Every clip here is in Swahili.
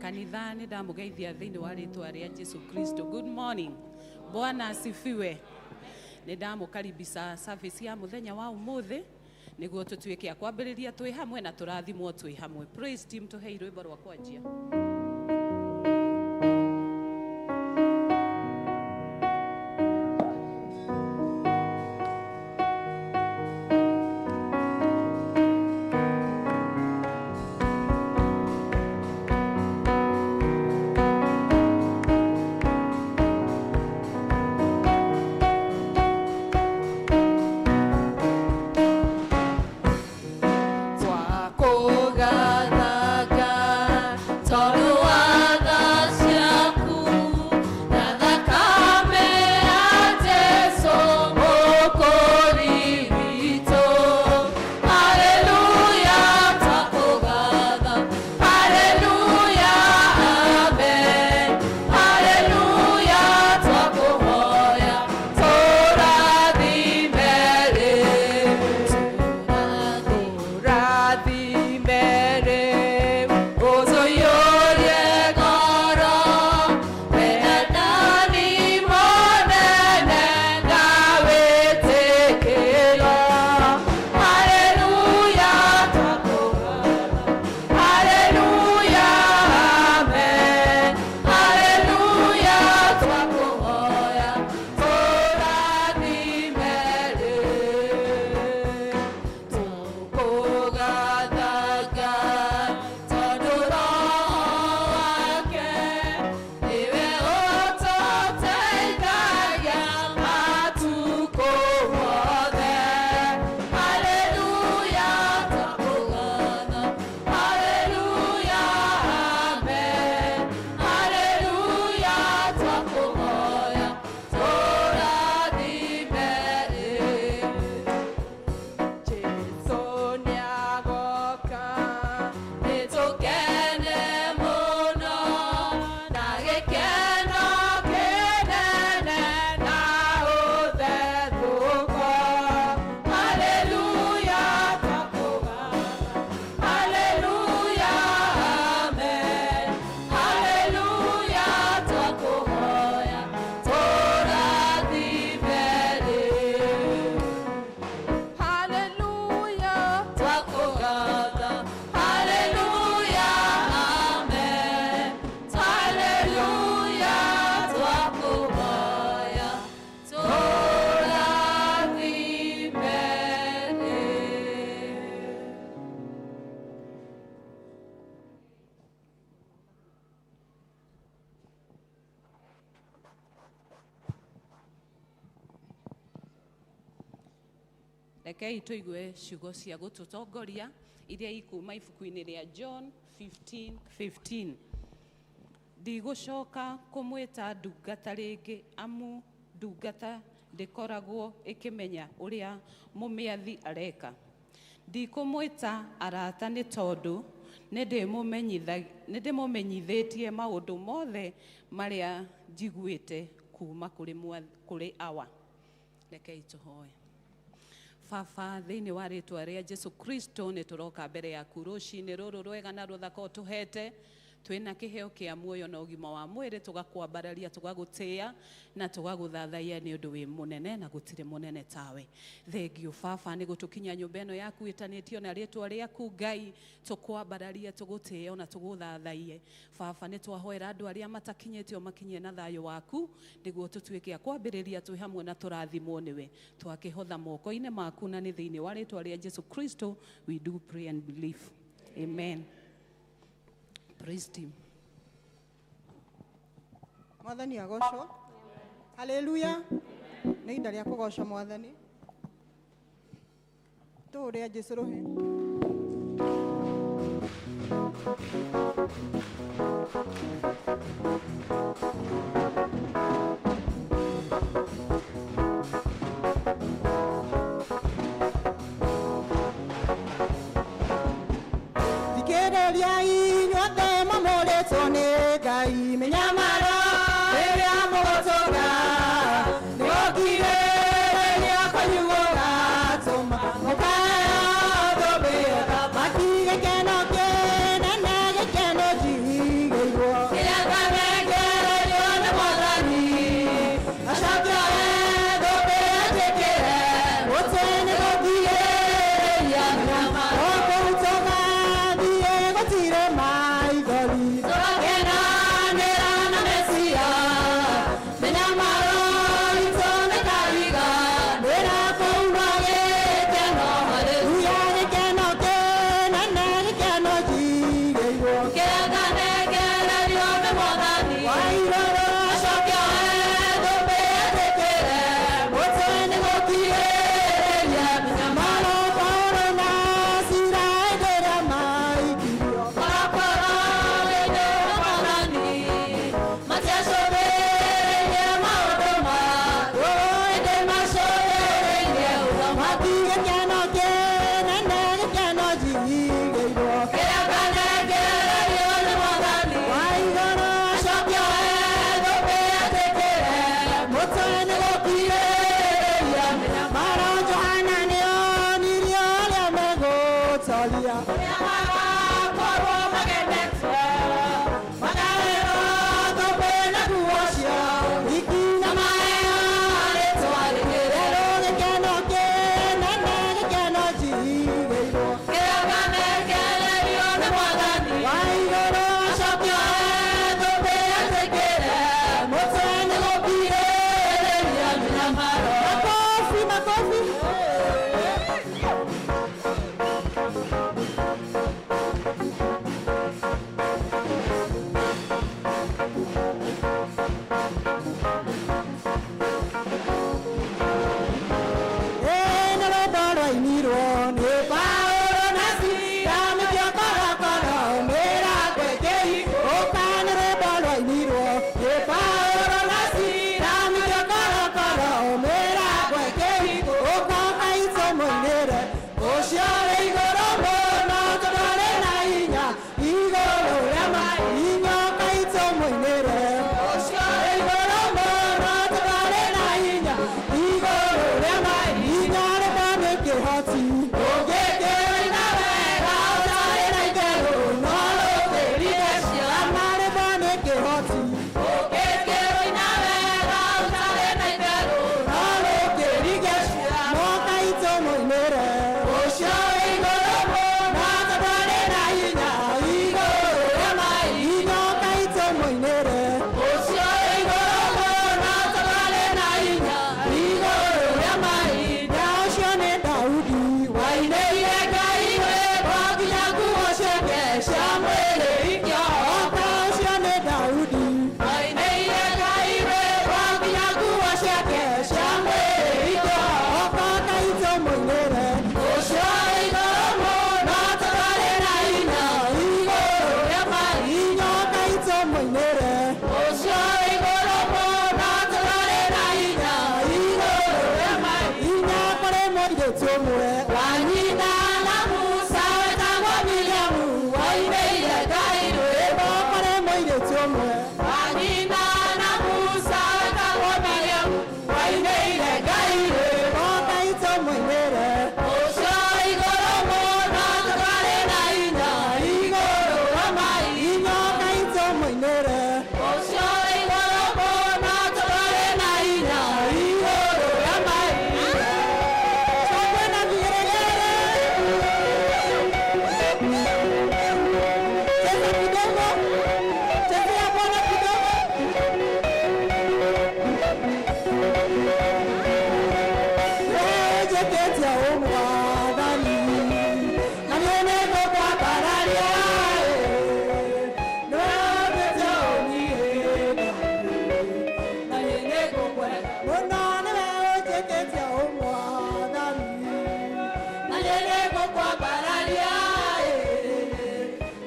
Kanithani ndamugeithia thiini wa ritwa ria Jesu Kristo. Good morning. Bwana asifiwe. Nindamukaribisha service ya muthenya wa umuthi niguo tutuike a kwambiriria twi hamwe na turathimwo twi hamwe. Praise team, tuhei rwimbo rwa kwanjia. Rekei tuigue ciugo cia gututongoria iria ikuma ibuku-ini ria John 15:15. Ndigucoka kumwita ndungata ringi amu ndungata ndikoragwo ikimenya uria mumiathi areka. Ndikumwita arata ni tondu nindimumenyithitie maundu mothe maria njiguite kuma kuri awa. Rekei tuhoe. Baba, thiini wa ritwa ria Jesu Kristo ni turoka mbere yaku rucini ruru rwega na ruthaka utuhete. Twina kiheo kia muoyo na ugima wa mwiri tugakwambararia tugagutia na tugaguthathaia ni undu wi munene na gutire munene tawe. Thengiu Baba ni gutukinya nyumba ino yaku itanitio na ritwa riaku Ngai, tukwambararia tugutia na tuguthathaie. Baba ni twahoera andu aria matakinyitio makinye na thayo waku niguo tutuike a kwambiriria twi hamwe na turathimwo niwe. Twakihotha moko-ini maku na ni thiini wa ritwa ria Jesu Kristo we do pray and believe. Amen. Praise team. Mwathani agocwo. Hallelujah. Nĩ ihinda rĩa kũgoca Mwathani. Tũũria Jesũ rũhĩ.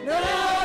No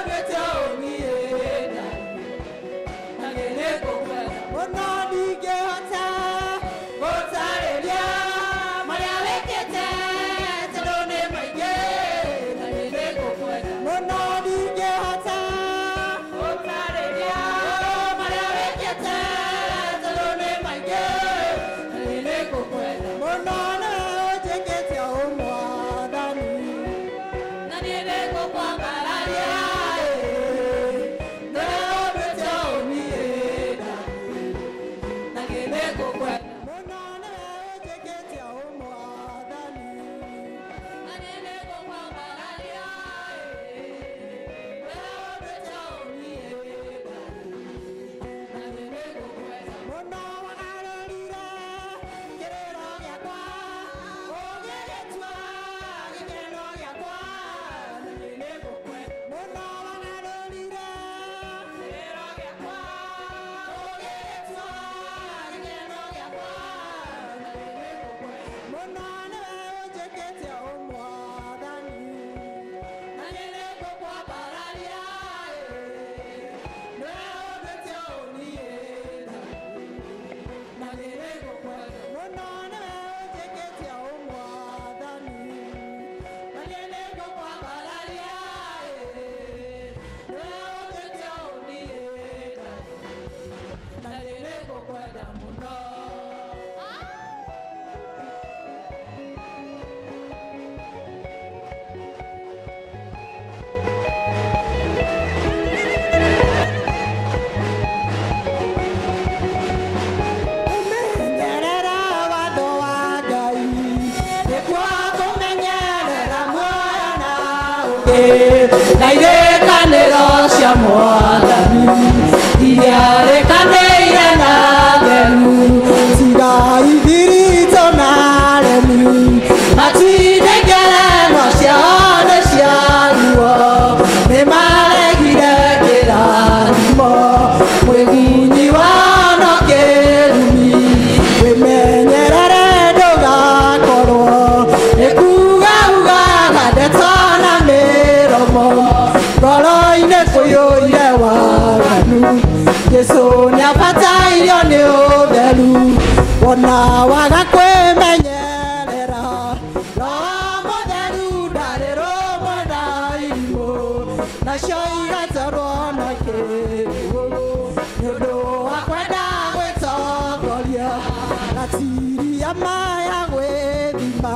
wake na irekanĩro cia Mwathani iria rĩkanĩire na theru tiga ithirito na remi matinde ngerenwa ciao nĩ cia ruo nĩ maregire kĩrathimo mwĩgunyi wano kĩrumi wĩmenyerere ndũgakorwo ĩkugaugaga ndeto na mĩromo ngoro-inĩ kũiyũire waganu Jesũ nĩabatairio nĩ ũtheru wona waga kwĩmenyerera Roho Mũtheru ndarĩ rũmwe na irimũ nacio igatarwo na kĩguũ nĩũndũ wa kwenda gwĩtongoria gatiria maya gwĩthima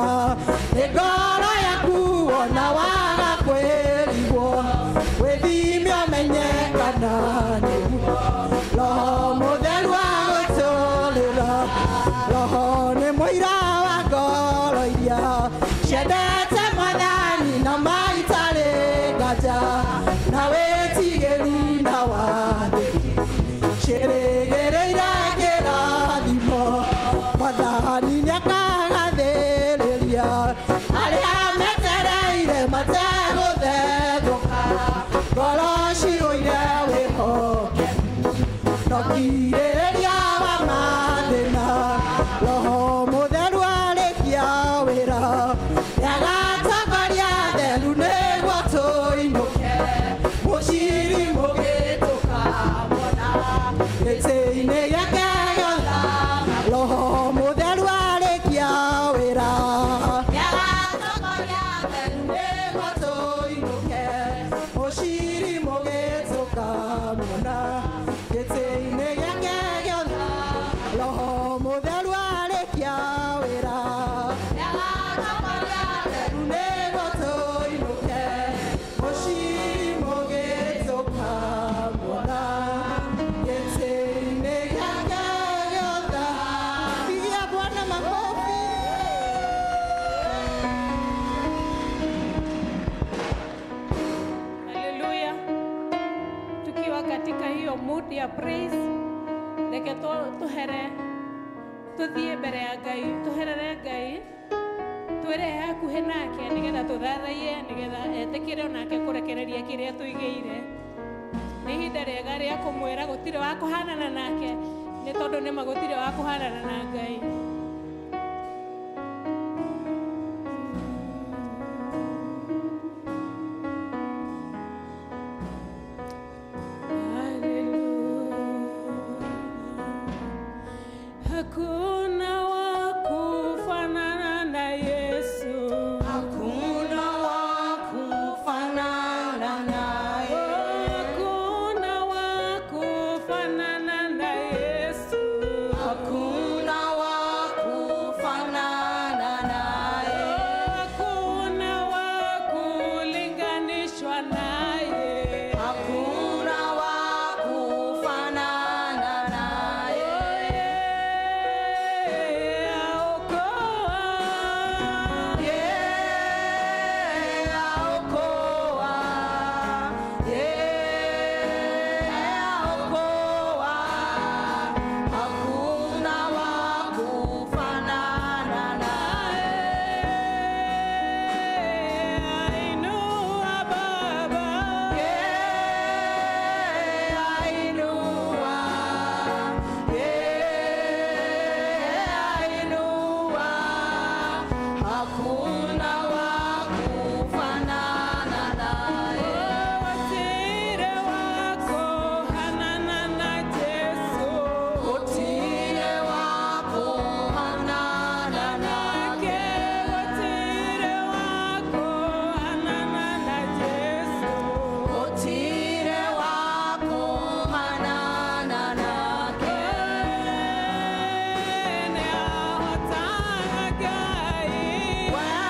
nĩ ngoro yaku wona waga kwĩrigwo wĩthime ũmenye kana nĩguo Roho Mũtheru agũtũũrĩra Roho nĩ mũira wa ngoro iria ciendete Mwathani na maitarĩ nganja na wĩtigĩri na wathĩki ciĩrĩgĩrĩire kĩrathimo Mwathani nĩakagathĩrĩria arĩa metereire mategũthethũka ngoro cihũire wĩhokeku no kirĩrĩria wa mathĩna Roho Mũtheru arĩkia wĩra nĩagatongoria theru nĩguo tũinũke mũciri mũgĩtũkamona gĩtĩ-inĩ gĩake gĩotha Roho Mũtheru arĩkia wĩra nĩagatongoria theru nĩguo tũinũke mũciri mũgĩtũkamona gĩtĩ-inĩ gĩake gĩotha Roho Mũtheru arĩkia wĩra nĩagatongoria theru nĩguo tũinũke mũciri mũgĩtũkamona gĩtĩ-inĩ gĩake gĩotha pigia Bwana makofi. Haleluya. Tukiwa katika hiyo mood ya praise, reke tuhere tuthie mbere ya Ngai, tuherere Ngai, twere hakuhĩ nake nĩgetha tũthathaiye nĩgetha etĩkĩre onake kũrekereria kĩrĩa tũigĩire. Nĩ ihinda rĩega rĩa kũmwĩra gũtirĩ wa kũhanana nake nĩ tondũ nĩma gũtirĩ wa kũhanana na Ngai. Hakuna wa kufanana na Yesu. Hakuna wa kufanana naye. Hakuna wa kufanana na Yesu. Hakuna wa kufanana naye. Hakuna wa kulinganishwa naye. Hakuna wa kufanana naye. Wow.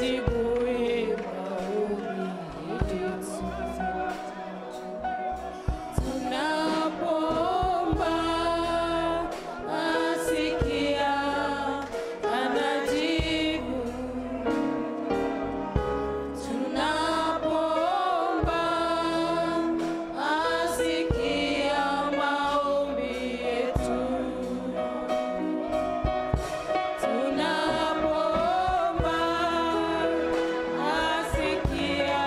jigue maombi yetu. Tunapoomba asikia, anajibu. Tunapoomba asikia maombi yetu. Tunapoomba asikia,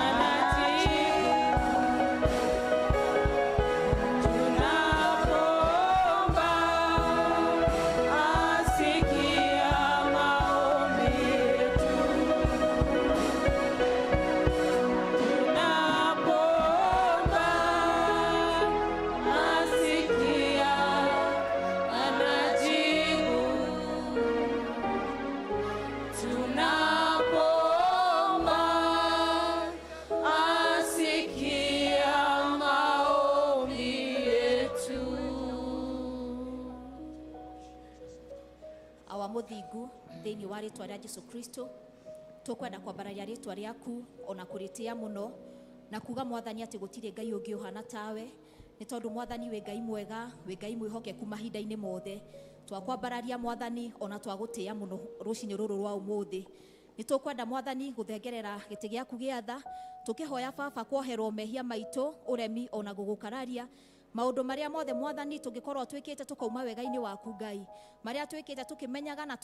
anajibu. Tunapoomba asikia maombi yetu. Tunapoomba asikia, anajibu. Tunapoomba asikia maombi yetu. awa muthingu thiini wa ritwa ria Jesu Kristo tukwenda kwambararia ritwa riaku ona kuritia muno na kuga mwathani ati gutire ngai ungi uhana tawe ni tondu mwathani we ngai mwega we ngai mwihokeku mahinda-ini mothe twakwambararia mwathani ona twagutia muno rucinĩ rũrũ rwa umuthi ni tukwenda mwathani guthengerera gĩtĩ gĩaku gĩa tha tukihoya baba kwoherwo mehia maitũ uremi ona gugukararia maundu maria mothe mwathani tungikorwo twikite tukauma wega-ini waku ngai maria twikite tukimenyaga na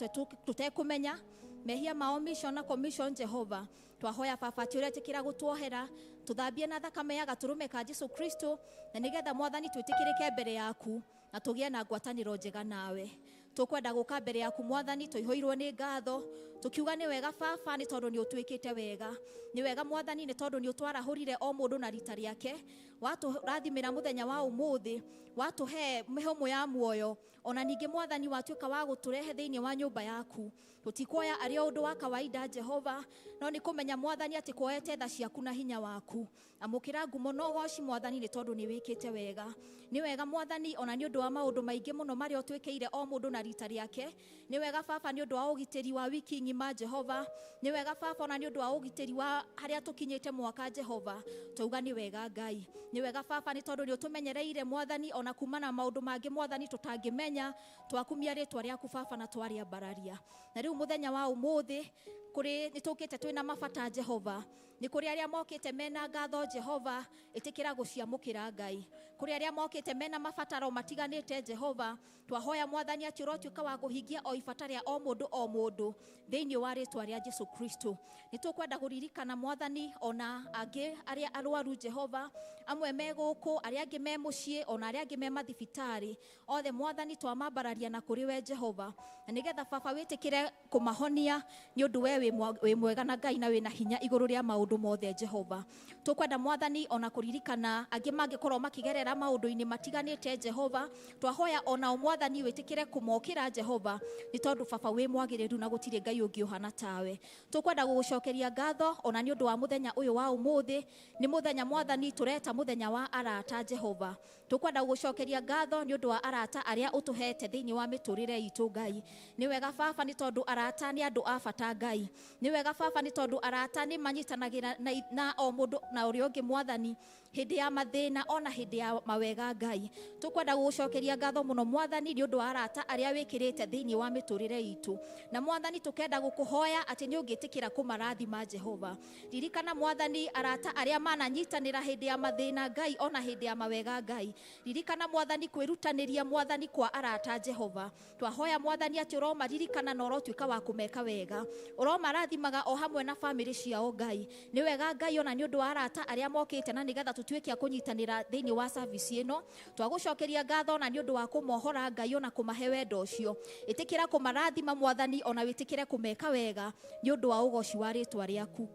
tutekumenya mehia ma omission na commission Jehova twahoya baba ti uria tikira gutwohera tuthambie na thakame ya gaturume ka Jesu Kristo na nigetha mwathani twitikirike mbere yaku na tugie na ngwataniro njega nawe tukwenda guka mbere yaku mwathani tuihoirwo ni ngatho tukiuga ni wega baba ni tondu ni utwikite wega ni wega mwathani ni tondu ni utwarahurire o mundu na rita riake waturathimira muthenya wa umuthi watuhe mihomo ya muoyo ona ningi mwathani watuika wa guturehe thiini wa nyumba yaku tutikwoya ari undu wa kawaida Jehova no ni kumenya mwathani ati kwoete tha ciaku na hinya waku amukira ngumo no goci mwathani ni tondu ni wikite wega ni wega mwathani ona ni undu wa maundu maingi muno mari otwikeire o mundu na rita riake ni wega baba ni undu wa ugiteri wa wiki ngima Jehova ni wega baba ona ni undu wa ugiteri wa haria tukinyite mwaka Jehova tuuga ni wega ngai ni wega baba ni tondu ni utumenyereire mwathani ona kumana maundu mangi mwathani tutangimenya twakumia ritwa riaku baba na twaria bararia na riu muthenya wa umuthi kuri nitukite twina mabata Jehova ni kuri aria mokite mena ngatho Jehova itikira guciamukira ngai kuri aria mokite mena mabataro matiganite Jehova twahoya mwathani ati urotuika wa kuhingia o ibataria o mundu thiini wa ritwa ria Jesu Kristo nitukwenda kuririkana mwathani ona angi aria arwaru Jehova amwe meguku aria angi me mucii ona aria angi me mathibitari othe mwathani twamambararia na kuri we Jehova na nigetha baba witikire kumahonia ni undu we wi mwega na ngai na wina hinya iguru ria maundu mothe Jehova tukwenda mwathani ona kuririkana angi mangikorwo makigerera maundu-ini matiganite Jehova twahoya ona mwathani witikire kumokira Jehova ni tondu baba wi mwagiriru na gutire ngai ungi uhana tawe tukwenda gugucokeria ngatho ona ni undu wa muthenya uyu wa umuthi ni muthenya mwathani tureta muthenya wa arata Jehova tukwenda gugucokeria ngatho ni undu wa arata aria utuhete thiini wa miturire itu ngai ni wega baba ni tondu arata ni andu a bata ngai ni wega baba ni tondu arata ni manyitanagira na o mundu na uri ungi mwathani hindi ya mathina ona hindi ya mawega ngai tukwenda gugucokeria ngatho muno mwathani ni undu wa arata aria wikirite thiini wa miturire itu na mwathani tukenda gukuhoya ati ni ungitikira kumarathima Jehova ririkana mwathani arata aria mananyitanira hindi ya mathina ngai ona hindi ya mawega ngai ririkana mwathani kwirutaniria mwathani kwa arata Jehova twahoya mwathani ati uromaririkana na urotuika wa kumeka wega uromarathimaga o hamwe na family ciao ngai ni wega ngai ona ni undu wa arata aria mokite na nigetha tutuike kunyitanira thiini wa service ino twagucokeria ngatho na ni undu wa kumohora ngai ona kumahe wendo ucio itikira kumarathima mwathani ona witikire kumeka wega ni undu wa ugoci wa ritwa riaku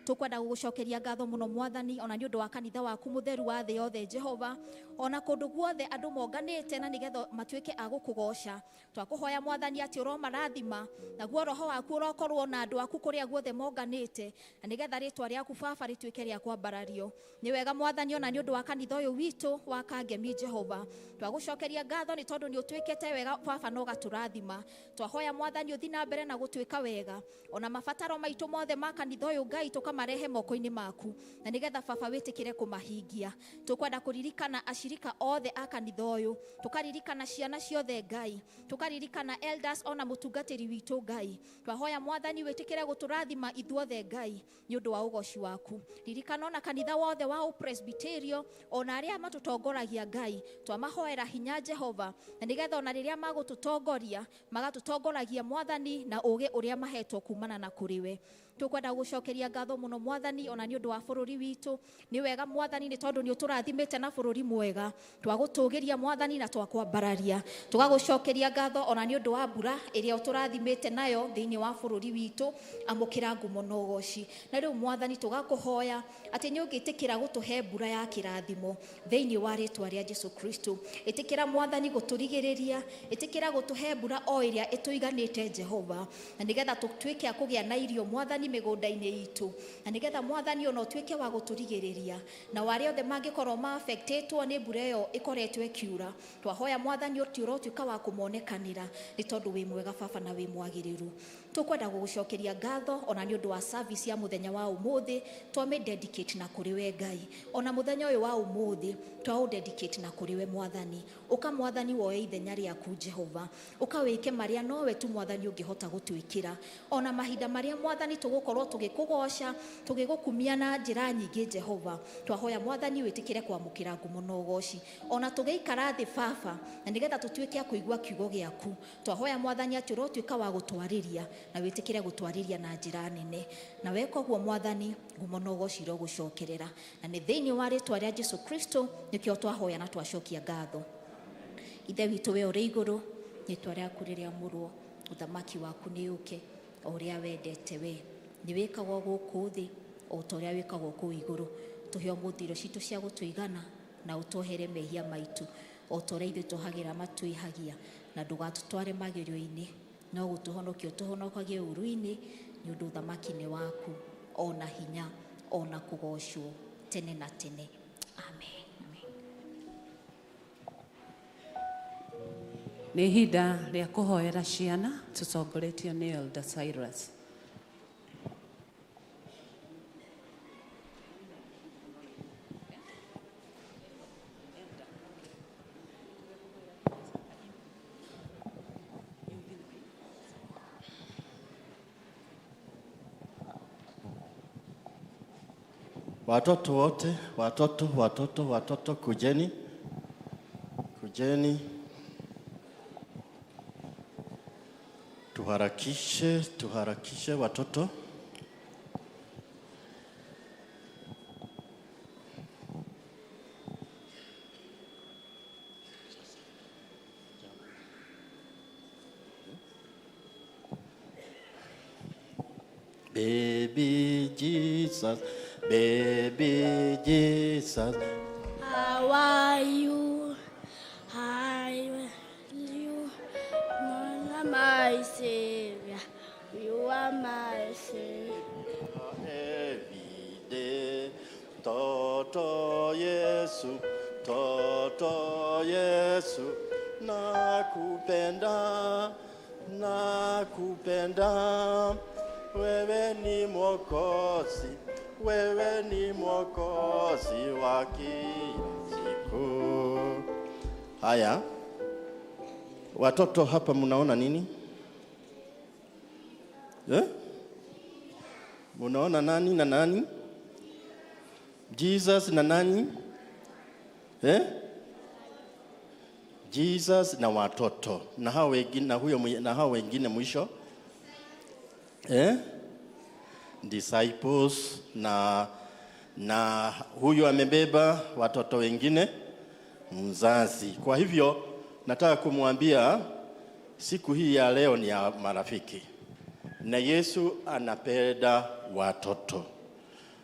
tukwenda gugucokeria ngatho muno mwathani ona ni undu wa kanitha waku mutheru wa thi yothe Jehova ona kundu guothe andu monganite na nigetha matuike agukugoca twakuhoya mwathani ati uro marathima naguo roho waku urokorwo na andu aku kuria guothe monganite na nigetha ritwa riaku baba rituike ria kwambarario ni wega mwathani ona ni undu wa kanitha uyu witu wa Kangemi Jehova twagucokeria ngatho ni tondu ni utuikete wega baba no gaturathima twahoya mwathani uthi na mbere na gutuika wega ona mabataro maitu mothe ma kanitha uyu Ngai tukamarehe moko-ini maku na nigetha baba witikire kumahingia tukwenda kuririkana ashirika othe a kanitha uyu tukaririkana ciana ciothe Ngai tukaririkana elders ona mutungatiri witu Ngai twahoya mwathani witikire guturathima ithuothe Ngai ni undu wa ugoci waku ririkana ona kanitha wothe wa Presbyterio ona aria matutongoragia Ngai twamahoera hinya Jehova na nigetha ona riria magututongoria magatutongoragia mwathani na uge uria mahetwo kumana na kuriwe tukwenda gucokeria ngatho muno mwathani ona ni undu wa bururi witu ni wega mwathani ni tondu ni uturathimite na bururi mwega twagutugiria mwathani na twakwambararia tugagucokeria ngatho ona ni undu wa mbura iria uturathimite nayo thiini wa bururi witu amukira ngumo no goci na riu mwathani tugakuhoya ati ni ungitikira gutuhe mbura ya kirathimo thiini wa ritwa ria Jesu Kristo itikira mwathani guturigiriria itikira gutuhe mbura o iria ituiganite Jehova na nigetha tutuike akugia na irio mwathani migunda-ini itu na nigetha mwathani ona utuike wa guturigiriria na wari othe mangikorwo ma affectetwo ni mbura iyo ikoretwe kiura twahoya mwathani utiuro tuika wa kumonekanira ni tondu wi mwega baba na wi mwagiriru tukwenda gugucokeria ngatho ona ni undu wa service ya muthenya wa umuthi twame dedicate na kuriwe Ngai ona muthenya uyu wa umuthi twa dedicate na kuriwe mwathani uka mwathani woe ithenya riaku Jehova ukawike maria nowe tu mwathani ungihota gutuikira ona mahinda maria mwathani tugukorwo tugikugoca tugigukumia na njira nyingi Jehova twahoya mwathani witikire kwamukira ngumo no goci ona tugeikara thi baba na nigetha tutuike a kuigua kiugo giaku twahoya mwathani ati urotuika wa gutwariria na witikire gutwariria na njira nene na weko guo mwathani ngumo no goci ro gucokerera na ni thiini wa ritwa ria Jesu Kristo nikio twahoya na twacokia ngatho ithe witu we uri iguru ritwa riaku ririamurwo uthamaki waku ni uke uria wendete we ni wikagwo guku thi o toria wikagwo ku iguru tuhio muthiro citu cia gutuigana na utohere mehia maitu o toria ithu tuhagira matuihagia na ndugatutware magerio-ini no gutuhonokia tuhonokagie uru-ini ni undu thamaki ni waku ona hinya ona kugocwo tene na tene amen. Nĩ ihinda rĩa kũhoera ciana tũtongoretio nĩ Elder Cyrus. Watoto wote, watoto kujeni. Tuharakishe watoto. Baby Jesus, how are you? I will you, my Savior. You are my Savior. Every day, Toto Yesu, nakupenda. Wewe ni mwokozi wa siku. Haya, watoto hapa mnaona nini? Mnaona nani na nani? Jesus na nani? Jesus na watoto. Na hao wengine na hao wengine mwisho? Disciples na huyu amebeba watoto wengine mzazi. Kwa hivyo nataka kumwambia siku hii ya leo ni ya marafiki. Na Yesu anapenda watoto.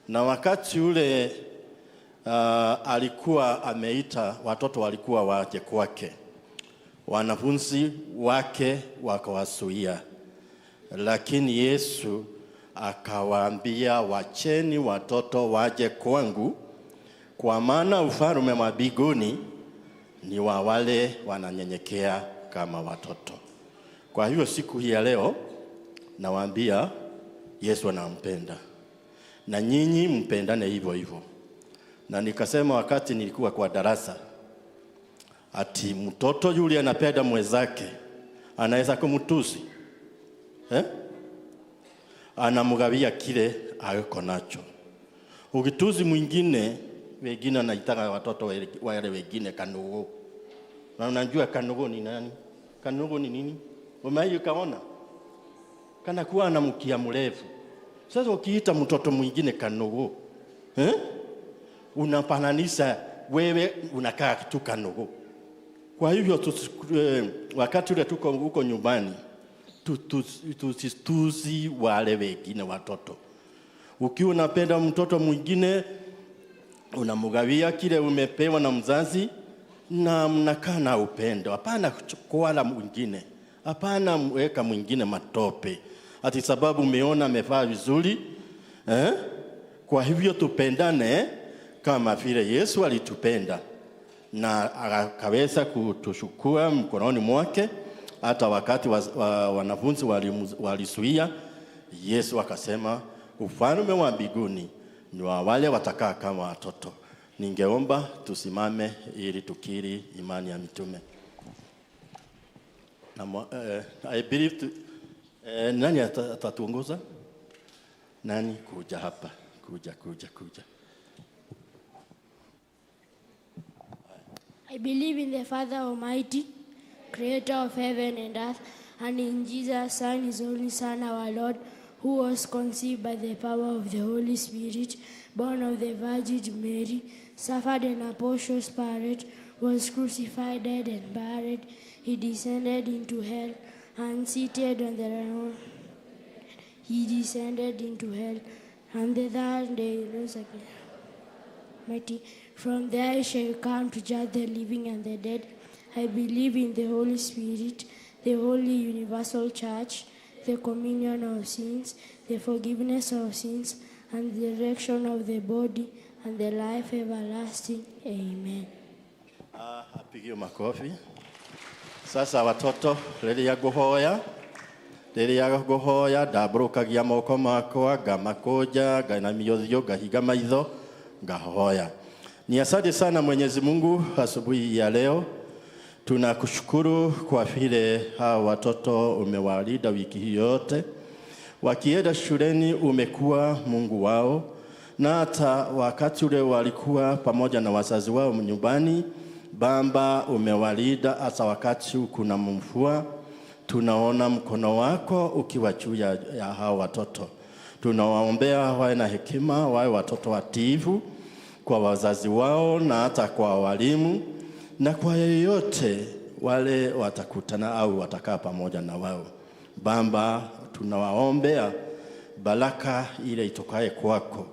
Na wakati ule alikuwa ameita watoto walikuwa waje kwake. Wanafunzi wake wakawasuia. Lakini Yesu akawaambia, wacheni watoto waje kwangu, kwa maana ufalme wa mbinguni ni wa wale wananyenyekea kama watoto. Kwa hiyo siku hii ya leo nawaambia Yesu anampenda. Na nyinyi mpendane hivyo hivyo. Na nikasema wakati nilikuwa kwa darasa, ati mtoto yule anapenda mwenzake anaweza kumtusi. Anamgawia kile ako nacho. Ukitusi mwingine, wengine anaitaka watoto wale wengine kanugu. Na unajua kanugu ni nani? Kanugu ni nini? Umewahi kaona? Kana kuwa na mkia mrefu. Sasa ukiita mtoto mwingine kanugu, unapananisha wewe unakaa kitu kanugu. Kwa hivyo wakati ule tuko huko nyumbani, tusitusi wale wengine watoto. Ukiwa unapenda mtoto mwingine, unamgawia kile umepewa na mzazi na mnakaa na upendo. Hapana kuala mwingine. Hapana mweka mwingine matope. Ati sababu umeona amevaa vizuri. Kwa hivyo tupendane kama vile Yesu alitupenda. Na akaweza kutushukua mkononi mwake. Hata wakati wanafunzi walisuia, Yesu akasema ufalme wa mbinguni ni wa wale watakaa kama watoto. Ningeomba tusimame ili tukiri imani ya mitume. I believe nani atatuongoza? Nani kuja hapa? Kuja. I believe in the Father Almighty, creator of heaven and earth, and in Jesus, Son, his only Son, our Lord, who was conceived by the power of the Holy Spirit, born of the Virgin Mary, suffered in Pontius Pilate, was crucified, dead, and buried. He descended into hell, and seated on the throne. He descended into hell, and the third day rose again. Mighty, from there he shall come to judge the living and the dead. I believe in the Holy Spirit, the holy universal church, the communion of sins, the forgiveness of sins, and the resurrection of the body, and the life everlasting. Amen. Apigio makofi. Sasa watoto, rĩrĩa ngũhoya ndambũrũkagia moko makwa, ngamakũnja, ngainamia ũthiũ, ngahinga maitho, ngahoya. Ni asante sana Mwenyezi Mungu asubuhi ya leo. Tunakushukuru kwa vile hawa watoto umewalinda wiki hii yote. Wakienda shuleni umekuwa Mungu wao. Na hata wakati ule walikuwa pamoja na wazazi wao nyumbani, Baba umewalinda hata wakati kuna mvua. Tunaona mkono wako ukiwa juu ya hao watoto. Tunawaombea wawe na hekima, wawe watoto watiifu kwa wazazi wao na hata kwa walimu na kwa yeyote wale watakutana au watakaa pamoja na wao. Baba, tunawaombea baraka ile itokaye kwako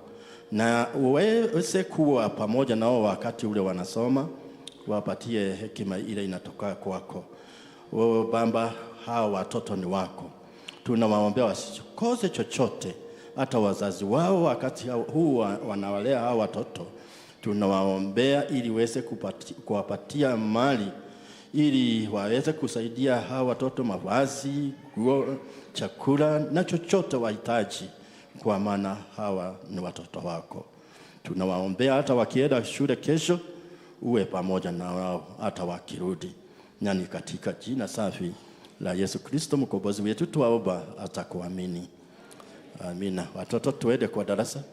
na uweze kuwa pamoja nao wakati ule wanasoma, wapatie hekima ile inatoka kwako. Baba, hao watoto ni wako. Tunawaombea wasikose chochote, hata wazazi wao wakati huu wanawalea hao watoto. Tunawaombea ili waweze kuwapatia mali, ili waweze kusaidia hao watoto mavazi, nguo, chakula na chochote wahitaji, kwa maana hawa ni watoto wako. Tunawaombea hata wakienda shule kesho, uwe pamoja na wao hata wakirudi. Na ni katika jina safi la Yesu Kristo mkombozi wetu tuwaomba hata kuamini. Amina. Watoto tuende kwa darasa.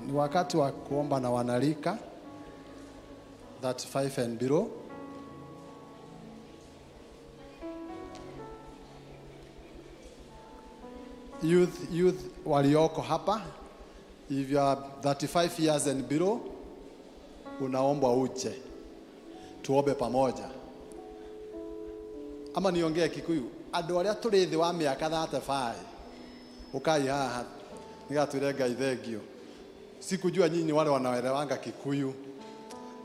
Ni wakati wa kuomba na wanalika 35 and below. Youth walioko hapa, if you are 35 years and below, unaomba uje tuombe pamoja. ama niongee Kikuyu, andũ arĩa tũrĩ thĩ wa mĩaka 35 ukai haha nigatwire Ngai thengio. Sikujua nyinyi wale wanaelewanga Kikuyu,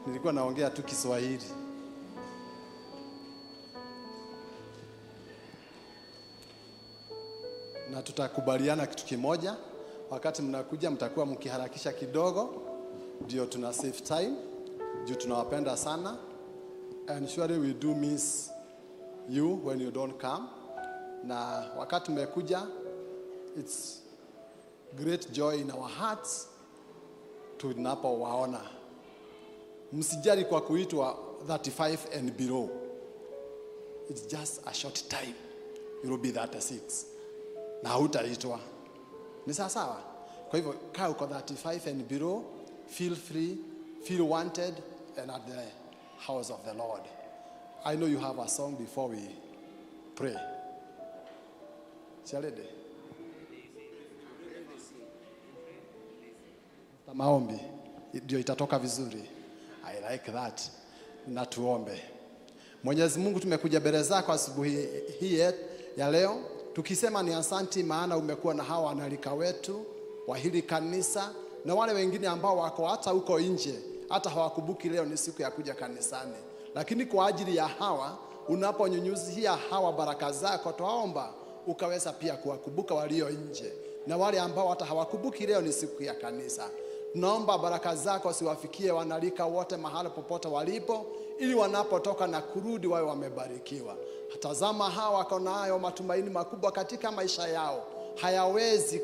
nilikuwa naongea tu Kiswahili. Na tutakubaliana kitu kimoja, wakati mnakuja mtakuwa mkiharakisha kidogo, ndio tuna save time, ndio tunawapenda sana. And surely we do miss you when you don't come. Na wakati mmekuja, it's great joy in our hearts tunapowaona. Msijali kwa kuitwa 35 and below. It's just a short time. You will be 36. Na hutaitwa. Ni sawa? Kwa hivyo kaa uko 35 and below, feel free, feel wanted and at the house of the Lord. I know you have a song before we pray. Shall maombi ndio itatoka vizuri. I like that. Na tuombe. Mwenyezi Mungu, tumekuja mbele zako asubuhi hii ya leo tukisema ni asante, maana umekuwa na hawa wanalika wetu wa hili kanisa na wale wengine ambao wako hata huko nje, hata hawakumbuki leo ni siku ya kuja kanisani. Lakini kwa ajili ya hawa, unaponyunyuzia hawa baraka zako, tuomba ukaweza pia kuwakumbuka walio nje na wale ambao hata hawakumbuki leo ni siku ya kanisa. Tunaomba baraka zako siwafikie wanalika wote mahali popote walipo, ili wanapotoka na kurudi wawe wamebarikiwa. Tazama hawa wako nayo matumaini makubwa katika maisha yao, hayawezi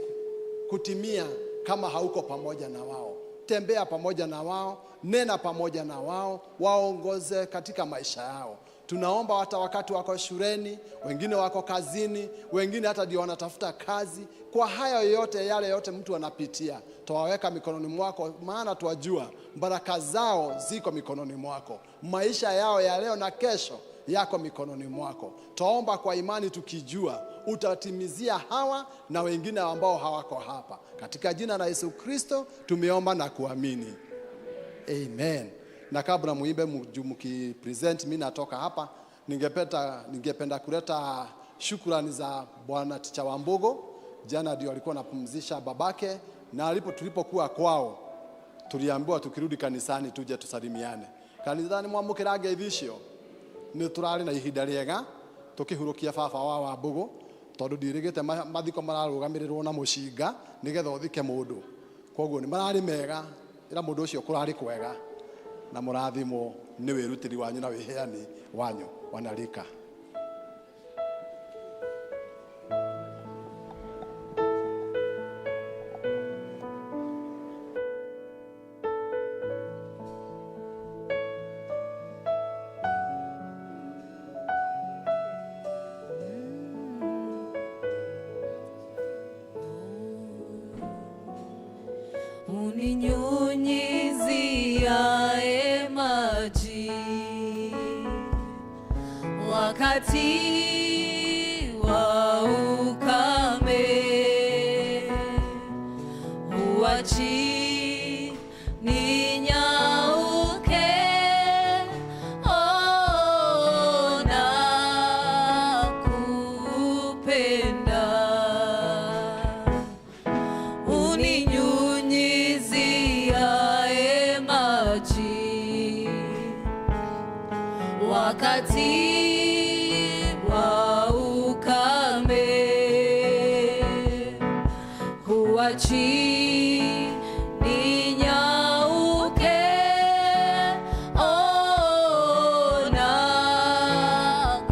kutimia kama hauko pamoja na wao. Tembea pamoja na wao, nena pamoja na wao, waongoze katika maisha yao. Tunaomba hata wakati wako shuleni, wengine wako kazini, wengine hata ndio wanatafuta kazi. Kwa hayo yote, yale yote mtu anapitia, tuwaweka mikononi mwako, maana tuwajua baraka zao ziko mikononi mwako. Maisha yao ya leo na kesho yako mikononi mwako. Tuomba kwa imani tukijua utatimizia hawa na wengine ambao hawako hapa. Katika jina la Yesu Kristo tumeomba na kuamini. Amen. Na kabla muimbe mkipresent, mimi natoka hapa, ningependa kuleta shukrani za Bwana Ticha Wambugo. Jana ndio alikuwa anapumzisha babake, na tulipokuwa kwao tuliambiwa tukirudi kanisani tuje tusalimiane. Kanisani mwamukira ngeithicio ni turari na ihinda riega tukihurukia baba wa Wambugo, tondu ndirigite mathiko mararugamirirwo na mushinga nigetha uthike mundu. Koguo ni marari mega, ira mundu ucio kurari kwega na murathimo ni wirutiri wanyu na wiheani wanyu wanalika. Uninyunyiziae maji wakati wa ukame, huachi ninyauke, oh, nakupenda. Uninyunyiziae maji wakati wa ukame, huachi ninyauke, oh, nakupenda.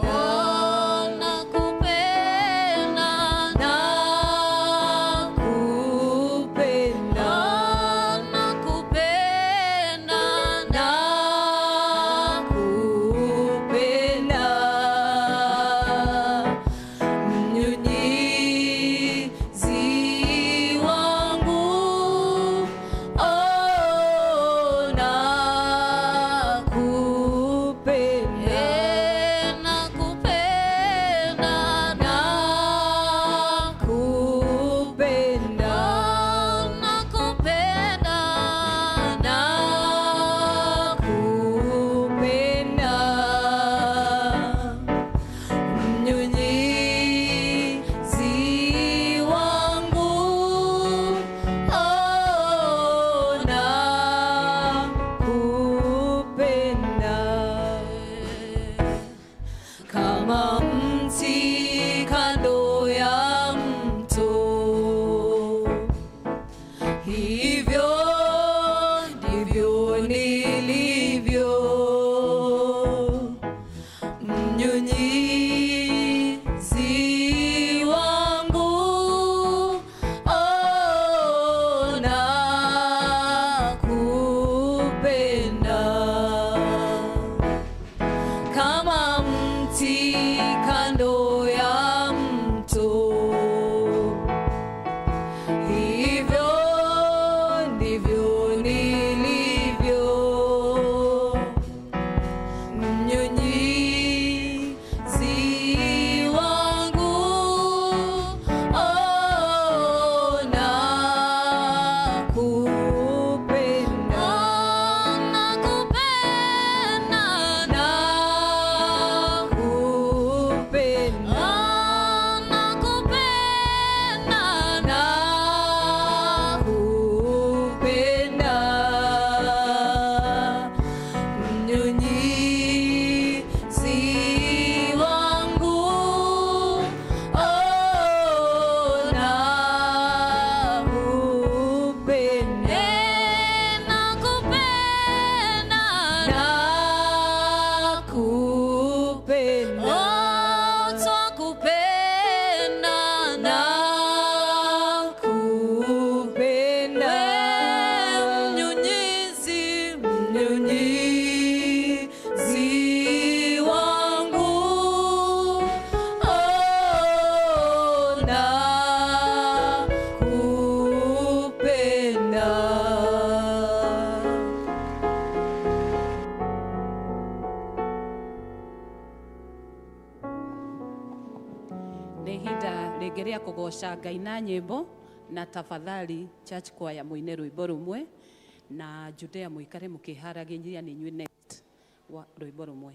Oh, nakupenda, nakupenda, nakupenda, nakupenda. ngerea kugoca Ngai na nyimbo, na tafadhali church choir muine rwimbo rumwe, na Judea muikare mukiharagiria ni nyue next wa rwimbo rumwe.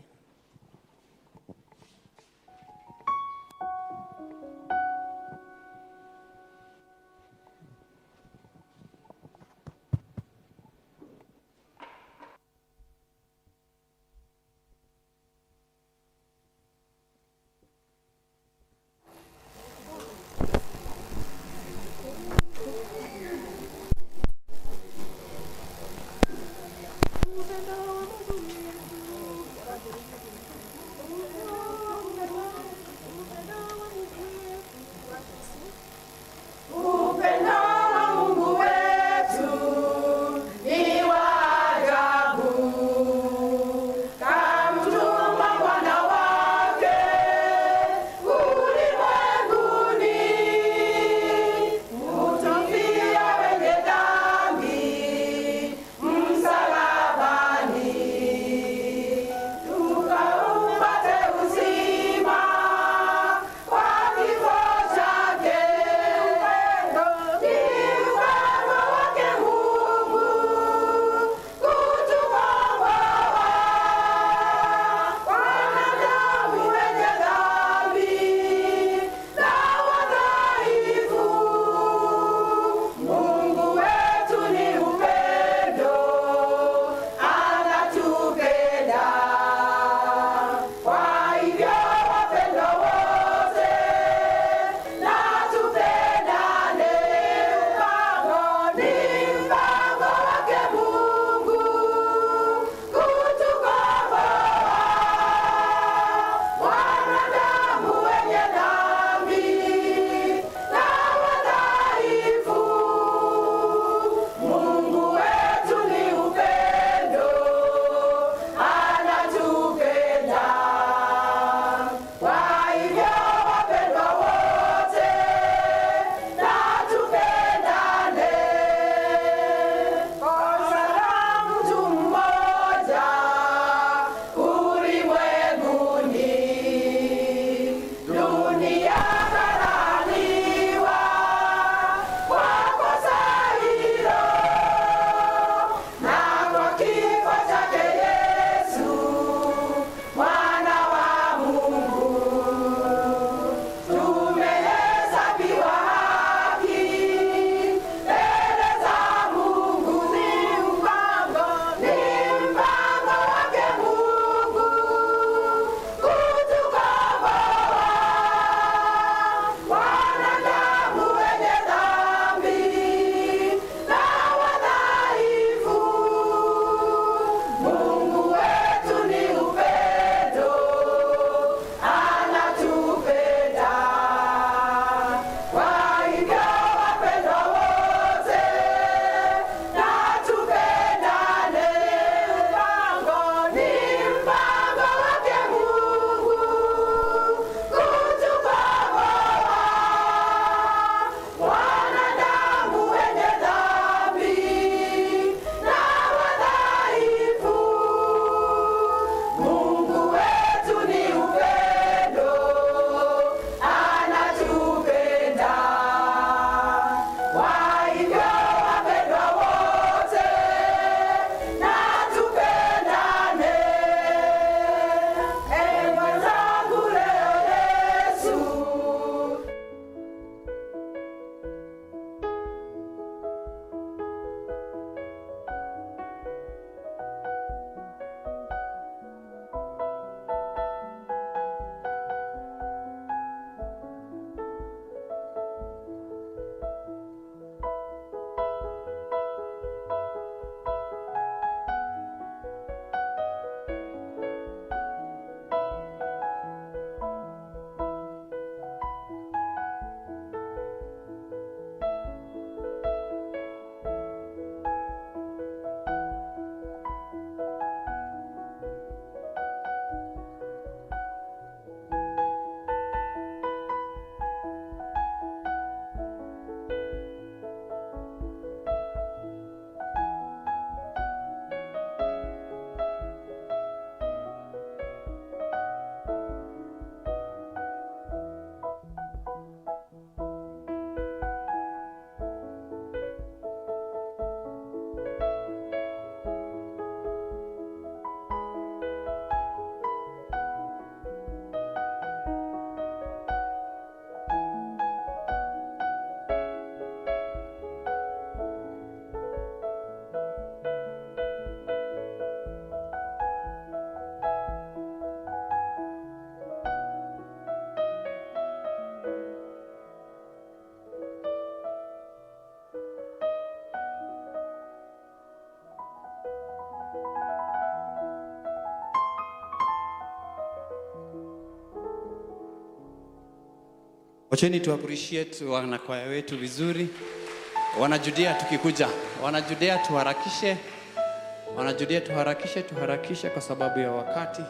Wacheni tu appreciate wanakwaya wetu vizuri. Wanajudia tukikuja. Wanajudia tuharakishe. Wanajudia tuharakishe kwa sababu ya wakati.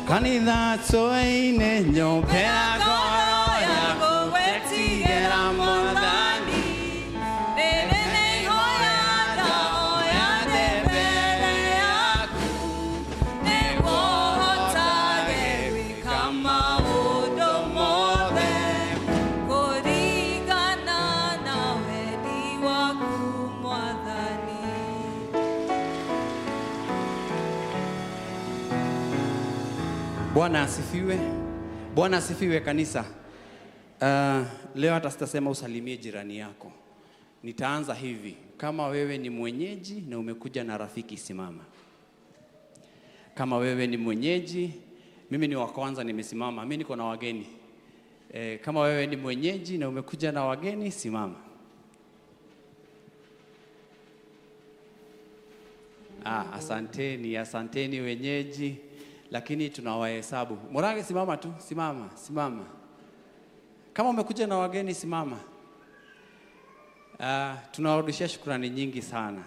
Kanitha soine nyompera goro yako wetigera mwathani rere hoya daoya mbele yaku nĩguo hotage gwĩka maũndũ mothe kũringana na wendi waku mwathani. Bwana asifiwe. Bwana asifiwe kanisa. Leo hata sitasema usalimie jirani yako. Nitaanza hivi. Kama wewe ni mwenyeji na umekuja na rafiki, simama. Kama wewe ni mwenyeji, mimi ni wa kwanza nimesimama. Mimi niko na wageni. Kama wewe ni mwenyeji na umekuja na wageni, simama. Asanteni wenyeji, lakini tunawahesabu. Morange, simama tu, simama. Kama umekuja na wageni, simama. Tunawarudishia shukrani nyingi sana.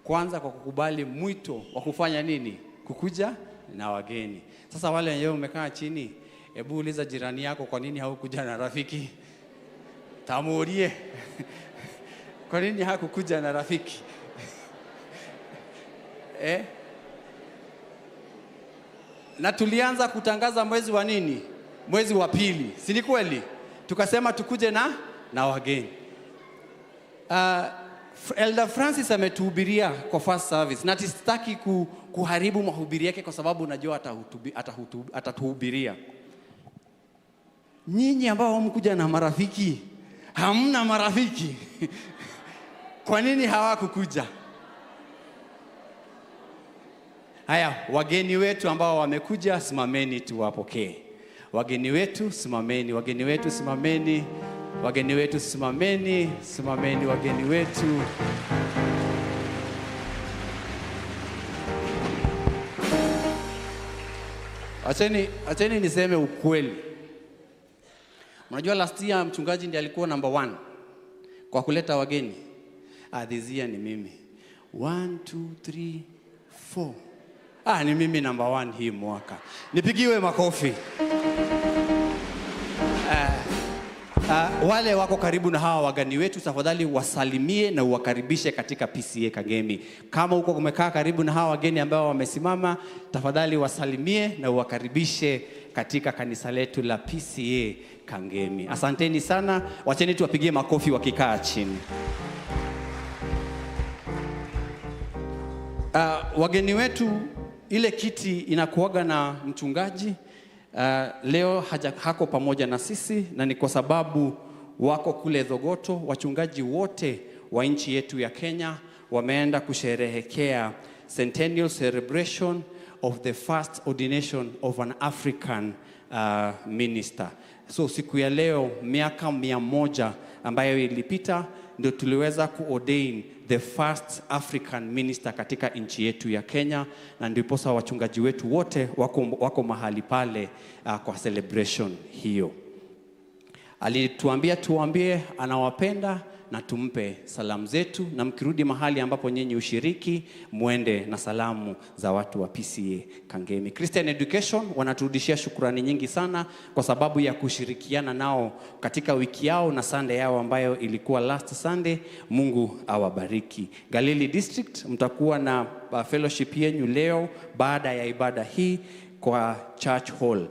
Kwanza kwa kukubali mwito wa kufanya nini? Kukuja na wageni. Sasa wale wenyewe umekaa chini, hebu uliza jirani yako, kwa nini haukuja na rafiki? Tamuulie. Kwa nini hakukuja na rafiki? Na tulianza kutangaza mwezi wa nini? Mwezi wa pili. Si ni kweli? Tukasema tukuje na wageni. Elder Francis ametuhubiria kwa first service. Na sitaki kuharibu mahubiri yake kwa sababu najua atatuhubiria. Nyinyi ambao hamkuja na marafiki, hamna marafiki. Kwa nini hawakukuja? Haya, wageni wetu ambao wamekuja, simameni tuwapokee. Wageni wetu simameni, wageni wetu simameni. Wageni wetu simameni, simameni wageni wetu. Acheni niseme ukweli. Unajua last year mchungaji ndiye alikuwa number 1 kwa kuleta wageni. This year ni mimi. 1, 2, 3, 4. Ni mimi number 1 hii mwaka. Nipigiwe makofi. Wale wako karibu na hawa wageni wetu, tafadhali wasalimie na uwakaribishe katika PCA Kangemi. Kama uko umekaa karibu na hawa wageni ambao wamesimama, tafadhali wasalimie na uwakaribishe katika kanisa letu la PCA Kangemi. Asanteni sana. Wacheni tuwapigie makofi wakikaa chini. Wageni wetu, ile kiti inakuaga na mchungaji. Leo hako pamoja na sisi, na ni kwa sababu wako kule Thogoto. Wachungaji wote wa nchi yetu ya Kenya wameenda kusherehekea centennial celebration of the first ordination of an African minister. So siku ya leo, miaka 100 ambayo ilipita, ndio tuliweza kuordain the first African minister katika nchi yetu ya Kenya, na ndiposa wachungaji wetu wote wako mahali pale kwa celebration hiyo. Alituambia tuambie anawapenda na tumpe salamu zetu, na mkirudi mahali ambapo nyinyi ushiriki, muende na salamu za watu wa PCA Kangemi. Christian Education wanaturudishia shukrani nyingi sana kwa sababu ya kushirikiana nao katika wiki yao na Sunday yao ambayo ilikuwa last Sunday. Mungu awabariki. Galilee District, mtakuwa na fellowship yenu leo baada ya ibada hii kwa Church Hall.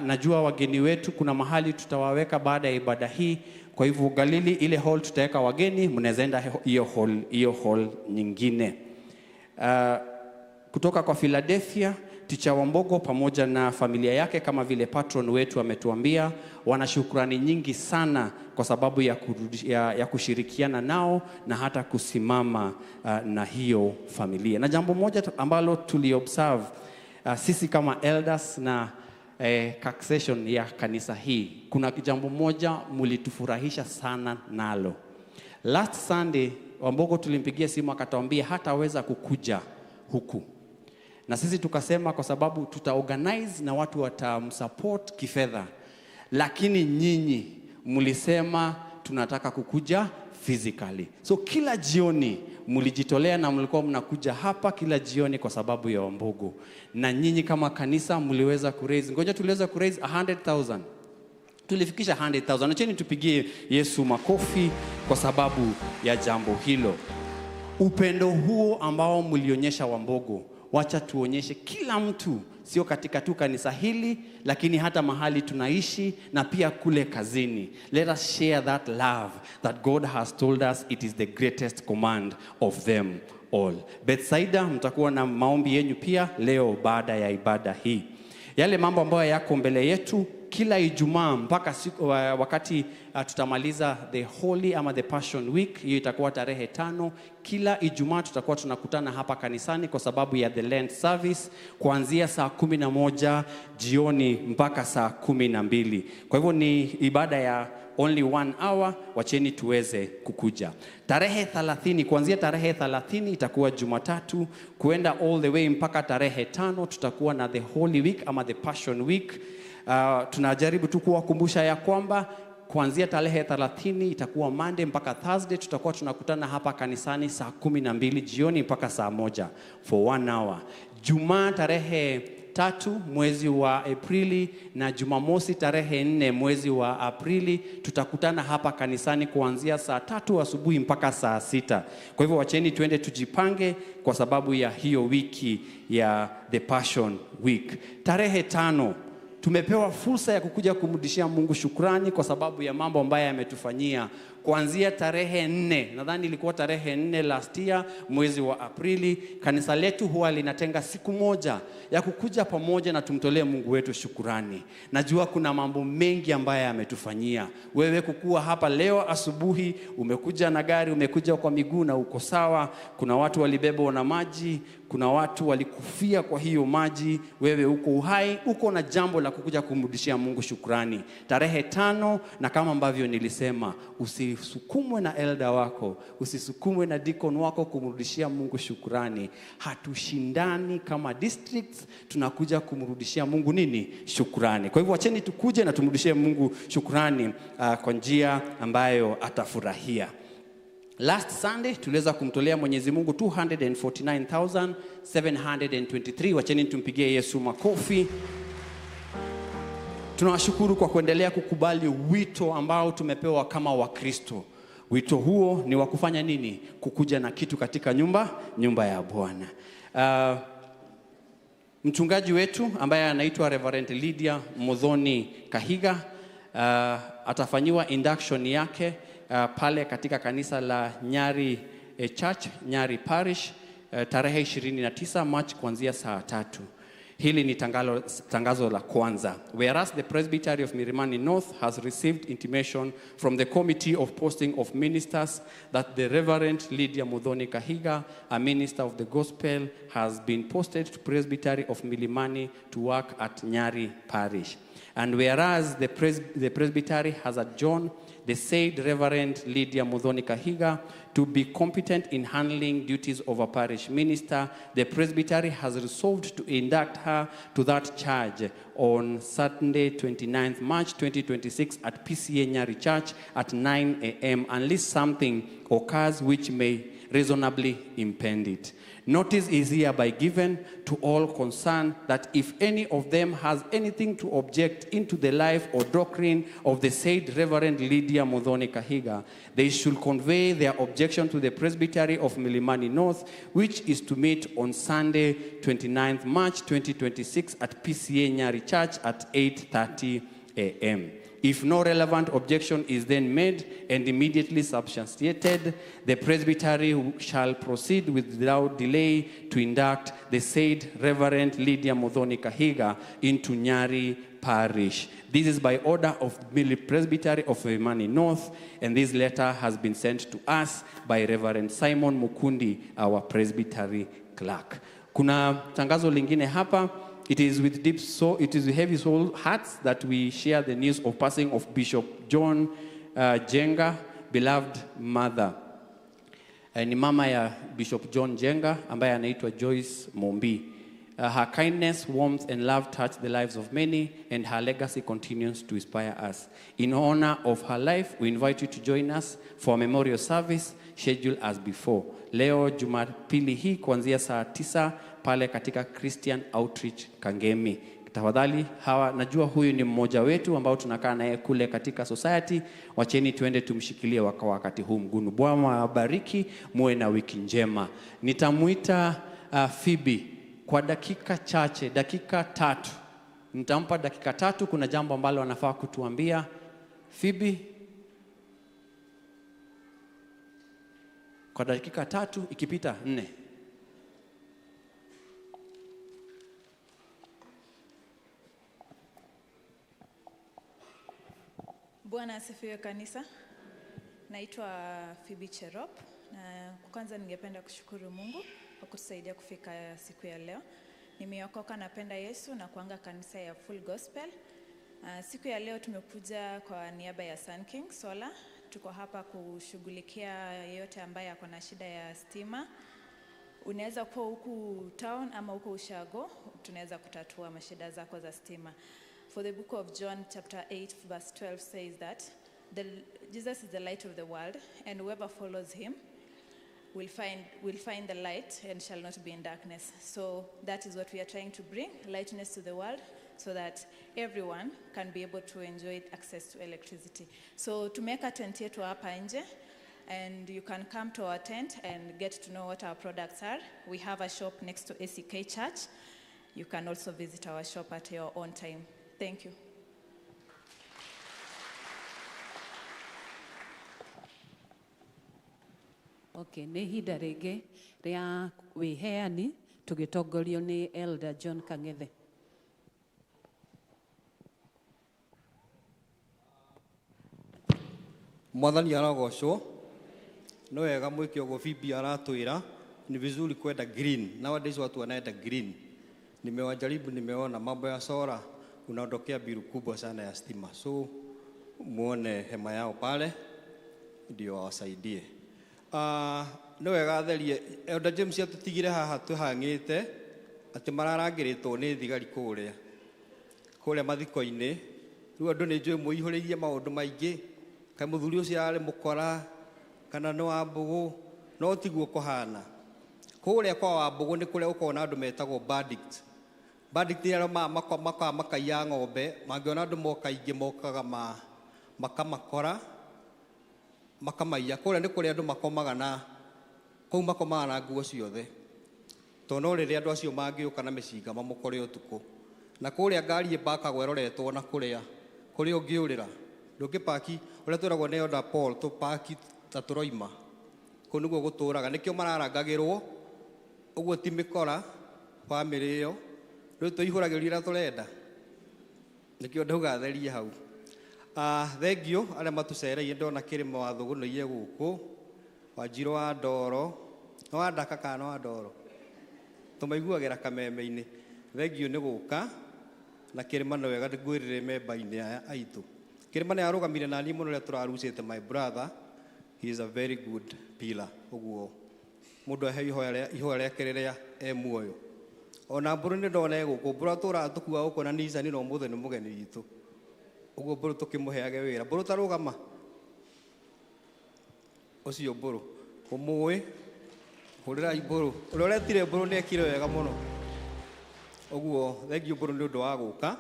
Najua wageni wetu kuna mahali tutawaweka baada ya ibada hii. Kwa hivyo Galilee, ile hall tutaweka wageni, mnaenda hiyo hall nyingine. Kutoka kwa Philadelphia, Ticha Wambogo pamoja na familia yake, kama vile patron wetu ametuambia, wana shukrani nyingi sana kwa sababu ya kushirikiana nao na hata kusimama na hiyo familia. Na jambo moja ambalo tuliobserve sisi kama elders na succession ya kanisa hii, kuna jambo moja mulitufurahisha sana nalo. Last Sunday Wambogo tulimpigia simu akatuambia hataweza kukuja huku, na sisi tukasema kwa sababu tutaorganize na watu watamsupport kifedha, lakini nyinyi mulisema tunataka kukuja physically. So kila jioni mulijitolea na mlikuwa mnakuja hapa kila jioni kwa sababu ya Wambogo. Na nyinyi kama kanisa muliweza kuraise, tuliweza kuraise 100,000. Tulifikisha 100,000. Acheni tupigie Yesu makofi kwa sababu ya jambo hilo. Upendo huo ambao mlionyesha Wambogo, wacha tuonyeshe kila mtu, sio katika tu kanisa hili, lakini hata mahali tunaishi na pia kule kazini. Let us share that love that God has told us it is the greatest command of them all. Bethsaida, mtakuwa na maombi yenu pia leo baada ya ibada hii. Yale mambo ambayo yako mbele yetu, kila Ijumaa mpaka wakati tutamaliza the Holy ama the Passion Week, hiyo itakuwa tarehe 5. Kila Ijumaa tutakuwa tunakutana hapa kanisani kwa sababu ya the Lent service kuanzia saa 11 jioni mpaka saa 12. Kwa hivyo ni ibada ya only 1 hour, wacheni tuweze kukuja. Tarehe 30, kuanzia tarehe 30 itakuwa Jumatatu kuenda all the way mpaka tarehe 5 tutakuwa na the Holy Week ama the Passion Week. Tunajaribu tu kuwakumbusha ya kwamba kuanzia tarehe 30 itakuwa Monday mpaka Thursday tutakuwa tunakutana hapa kanisani saa 12 jioni mpaka saa 1 for 1 hour. Jumaa tarehe 3 mwezi wa Aprili na Jumamosi tarehe 4 mwezi wa Aprili tutakutana hapa kanisani kuanzia saa 3 asubuhi mpaka saa 6. Kwa hivyo wacheni tuende tujipange kwa sababu ya hiyo wiki ya the Passion Week. Tarehe 5 tumepewa fursa ya kukuja kumrudishia Mungu shukrani kwa sababu ya mambo ambayo ametufanyia. Kuanzia tarehe 4, nadhani ilikuwa tarehe 4 last year mwezi wa Aprili, kanisa letu huwa linatenga siku moja ya kukuja pamoja na tumtolee Mungu wetu shukrani. Najua kuna mambo mengi ambayo ametufanyia. Wewe kukua hapa leo asubuhi, umekuja na gari, umekuja kwa miguu na uko sawa. Kuna watu walibebwa na maji, kuna watu walikufia kwa hiyo maji, wewe uko uhai, uko na jambo la kukuja kumrudishia Mungu shukrani. Tarehe 5, na kama ambavyo nilisema, usisukumwe na elder wako, usisukumwe na deacon wako kumrudishia Mungu shukrani. Hatushindani kama districts, tunakuja kumrudishia Mungu nini? Shukrani. Kwa hivyo acheni tukuje na tumrudishie Mungu shukrani kwa njia ambayo atafurahia. Last Sunday tuliweza kumtolea Mwenyezi Mungu 249,723. Wacheni tumpigie Yesu makofi. Tunawashukuru kwa kuendelea kukubali wito ambao tumepewa kama Wakristo. Wito huo ni wa kufanya nini? Kukuja na kitu katika nyumba ya Bwana. Mchungaji wetu ambaye anaitwa Reverend Lydia Muthoni Kahiga atafanyiwa induction yake pale katika kanisa la Nyari Church, Nyari Parish, tarehe 29 March kuanzia saa 3. Hili ni tangazo la kwanza. Whereas the Presbytery of Milimani North has received intimation from the Committee of Posting of Ministers that the Reverend Lydia Muthoni Kahiga, a minister of the gospel, has been posted to Presbytery of Milimani to work at Nyari Parish. And whereas the Presbytery has adjourned the said Reverend Lydia Muthoni Kahiga to be competent in handling duties of a parish minister, the Presbytery has resolved to induct her to that charge on Sunday, 29th March 2026 at PCA Nyari Church at 9 a.m. unless something occurs which may reasonably impede it. Notice is hereby given to all concerned that if any of them has anything to object into the life or doctrine of the said Reverend Lydia Muthoni Kahiga, they should convey their objection to the Presbytery of Milimani North, which is to meet on Sunday, 29th March 2026 at PCA Nyari Church at 8:30 a.m. If no relevant objection is then made and immediately substantiated, the Presbytery shall proceed without delay to induct the said Reverend Lydia Muthoni Kahiga into Nyari Parish. This is by order of the Presbytery of Milimani North, and this letter has been sent to us by Reverend Simon Mukundi, our Presbytery clerk. Kuna tangazo lingine hapa. It is with heavy soul hearts that we share the news of passing of Bishop John Jenga, beloved mother. Ni mama ya Bishop John Jenga ambaye anaitwa Joyce Mombi. Her kindness, warmth and love touched the lives of many, and her legacy continues to inspire us. In honor of her life, we invite you to join us for a memorial service scheduled as before. Leo Jumapili hii kuanzia saa 9 pale katika Christian Outreach Kangemi. Tafadhali najua huyu ni mmoja wetu ambao tunakaa naye kule katika society. Wacheni tuende tumshikilie wakati huu mgumu. Bwana awabariki, muwe na wiki njema. Nitamuita Phoebe kwa dakika chache, dakika 3. Nitampa dakika 3, kuna jambo ambalo anafaa kutuambia. Phoebe, kwa dakika 3 ikipita 4. Bwana asifiwe kanisa. Naitwa Phoebe Cherop na kwanza ningependa kushukuru Mungu kwa kutusaidia kufika siku ya leo. Nimeokoka, napenda Yesu na kuanga kanisa ya Full Gospel. Siku ya leo tumekuja kwa niaba ya Sun King Solar. Tuko hapa kushughulikia yeyote ambaye ako na shida ya stima. Unaweza kuwa huku town ama huko ushago, tunaweza kutatua mashida zako za stima. For the book of John chapter 8 verse 12 says that Jesus is the light of the world, and whoever follows him will find the light and shall not be in darkness. So that is what we are trying to bring, lightness to the world, so that everyone can be able to enjoy access to electricity. So tumeweka tent yetu hapa nje, and you can come to our tent and get to know what our products are. We have a shop next to ACK Church. You can also visit our shop at your own time. Thank you. Okay, nĩ ihinda rĩngĩ rĩa wĩheani tũgĩtongorio nĩ Elder John Kang'ethe. Mwathani arogocwo. No wega mwĩke ũguo Phoebe aratwĩra ni vizuri kwenda green. Nowadays watu wanaenda green. Nimewajaribu, nimeona mambo ya solar unaondokea biru kubwa sana ya stima. So muone hema yao pale ndio wasaidie. No wega therie Elder James atutigire haha tuhangite ati mararangĩrĩtwo nĩ thigari kũrĩa mathiko-inĩ. Rĩu andũ nĩ njũĩ mũihũrĩirie maũndũ maingĩ. Kaĩ mũthuri ũcio arĩ mũkora kana nĩ wa Mbũgũ, no tiguo kũhana. Kũrĩa kwa wa Mbũgũ nĩ kũrĩa gũkoragwo na andũ metagwo bandit. Bandit nĩ arĩa makaiya ng'ombe, mangĩona andũ moka aingĩ mokaga makamakora makamaiya. Kũrĩa nĩ kũrĩa andũ makomaga na kũu makomaga na nguo ciothe, tondũ no rĩrĩa andũ acio mangĩũka na mĩcinga mamũkore ũtukũ. Na kũrĩa ngari ĩmbakagwo ĩroretwo na kũrĩa ũngĩũrĩra ndũngĩpaki, ũrĩa twĩragwo nĩ Elder Paul tũpaki ta tũroima. Kũu nĩguo gũtũraga, nĩkĩo mararangagĩrwo ũguo, ti mĩkora bamĩrĩ ĩyo. Rĩu tũihũragĩrio ũrĩa tũrenda, nĩkĩo ndauga therie hau. Thengio arĩa matũcereire, ndona kĩrĩma wa Thũgũnũiye gũkũ, Wanjirũ wa Ndoro, no wa Ndaka kana wa Ndoro, tũmaiguagĩra kameme-inĩ. Thengio nĩ gũka na kĩrĩma nĩ wega ngwĩrĩre memba-inĩ aya aitũ. Kĩrĩma nĩ arũgamire na niĩ mũno rĩrĩa tũrarucĩte my brother. He is a very good pillar. Ũguo mũndũ ahe ihoya rĩake rĩrĩa muoyo. Ona Mbũrũ nĩ ndona gũkũ, Mbũrũ atũraga tũkua gũkũ na Nissan no mũthĩ nĩ mũgeni witũ. Ũguo Mbũrũ tũkĩmũheage wĩra. Mbũrũ ta rũgama. Ũcio Mbũrũ ũmũĩ, hũrĩrai Mbũrũ. Ũrĩa ũretire Mbũrũ nĩ ekire wega mũno. Ũguo thengio Mbũrũ nĩ ũndũ wa gũka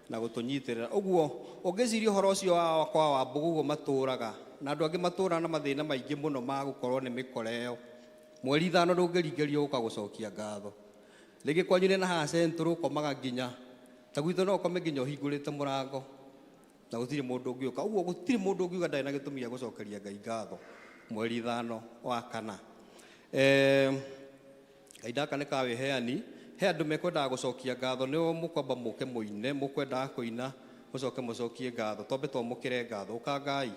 na gũtũnyitĩrĩra. Ũguo ũngĩciria ũhoro ũcio wa Mbũgũ ũguo matũraga, na andũ angĩ matũraga na mathĩna maingĩ mũno ma gũkorwo nĩ mĩkora ĩyo. Mweri 5 ndũngĩringĩrio gũka gũcokia ngatho. Rĩngĩ kwanyu nĩ na haha central ũkomaga nginya ta gwitũ no ũkome nginya ũhingũrĩte mũrango na gũtirĩ mũndũ ũngĩũka. Ũguo gũtirĩ mũndũ ũngiuga ndarĩ na gĩtũmi gĩa gũcokeria Ngai ngatho mweri 5 wa kana. Ngai ndaka nĩ ka wĩheani. He andũ mekwendaga gũcokia ngatho, nĩo mũkwamba mũke mũine, mũkwendaga kũina mũcoke mũcokie ngatho, twambe twamũkĩre ngatho. Ũka Ngai.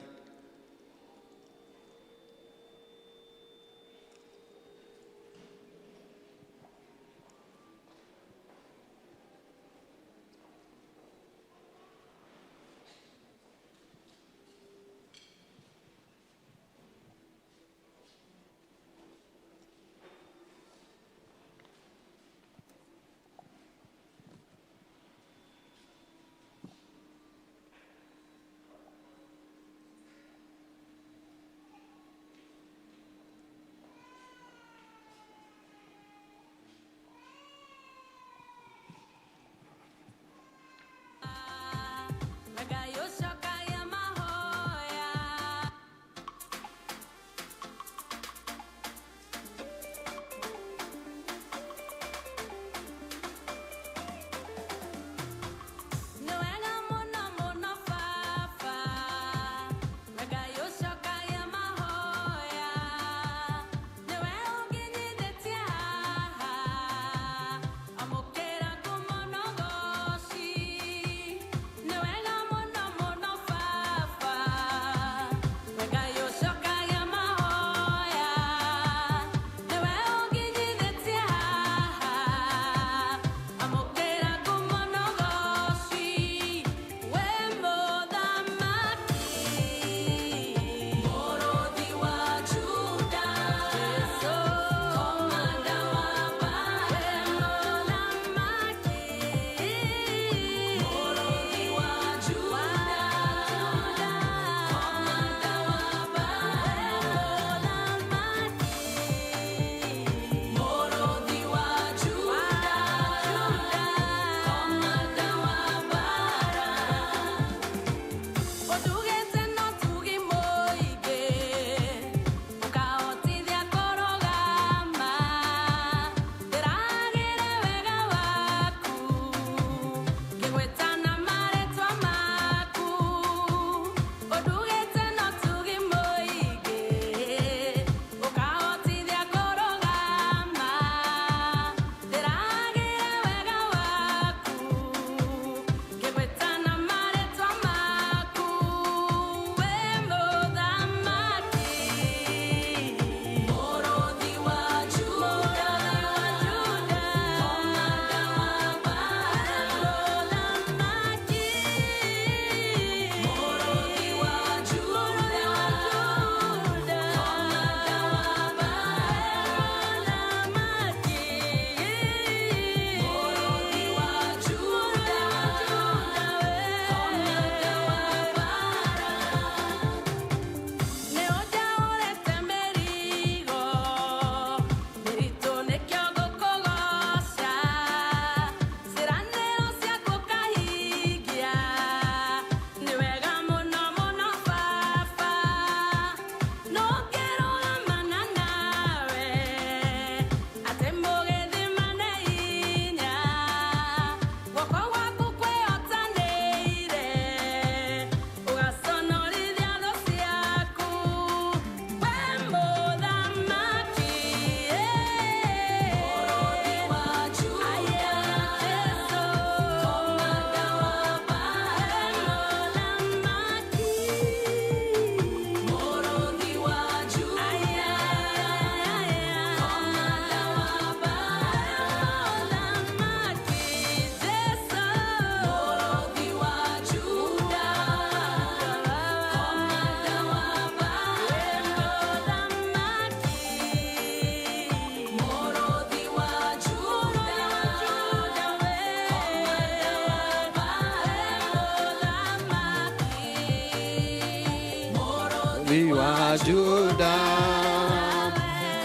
Kerubi wa Juda,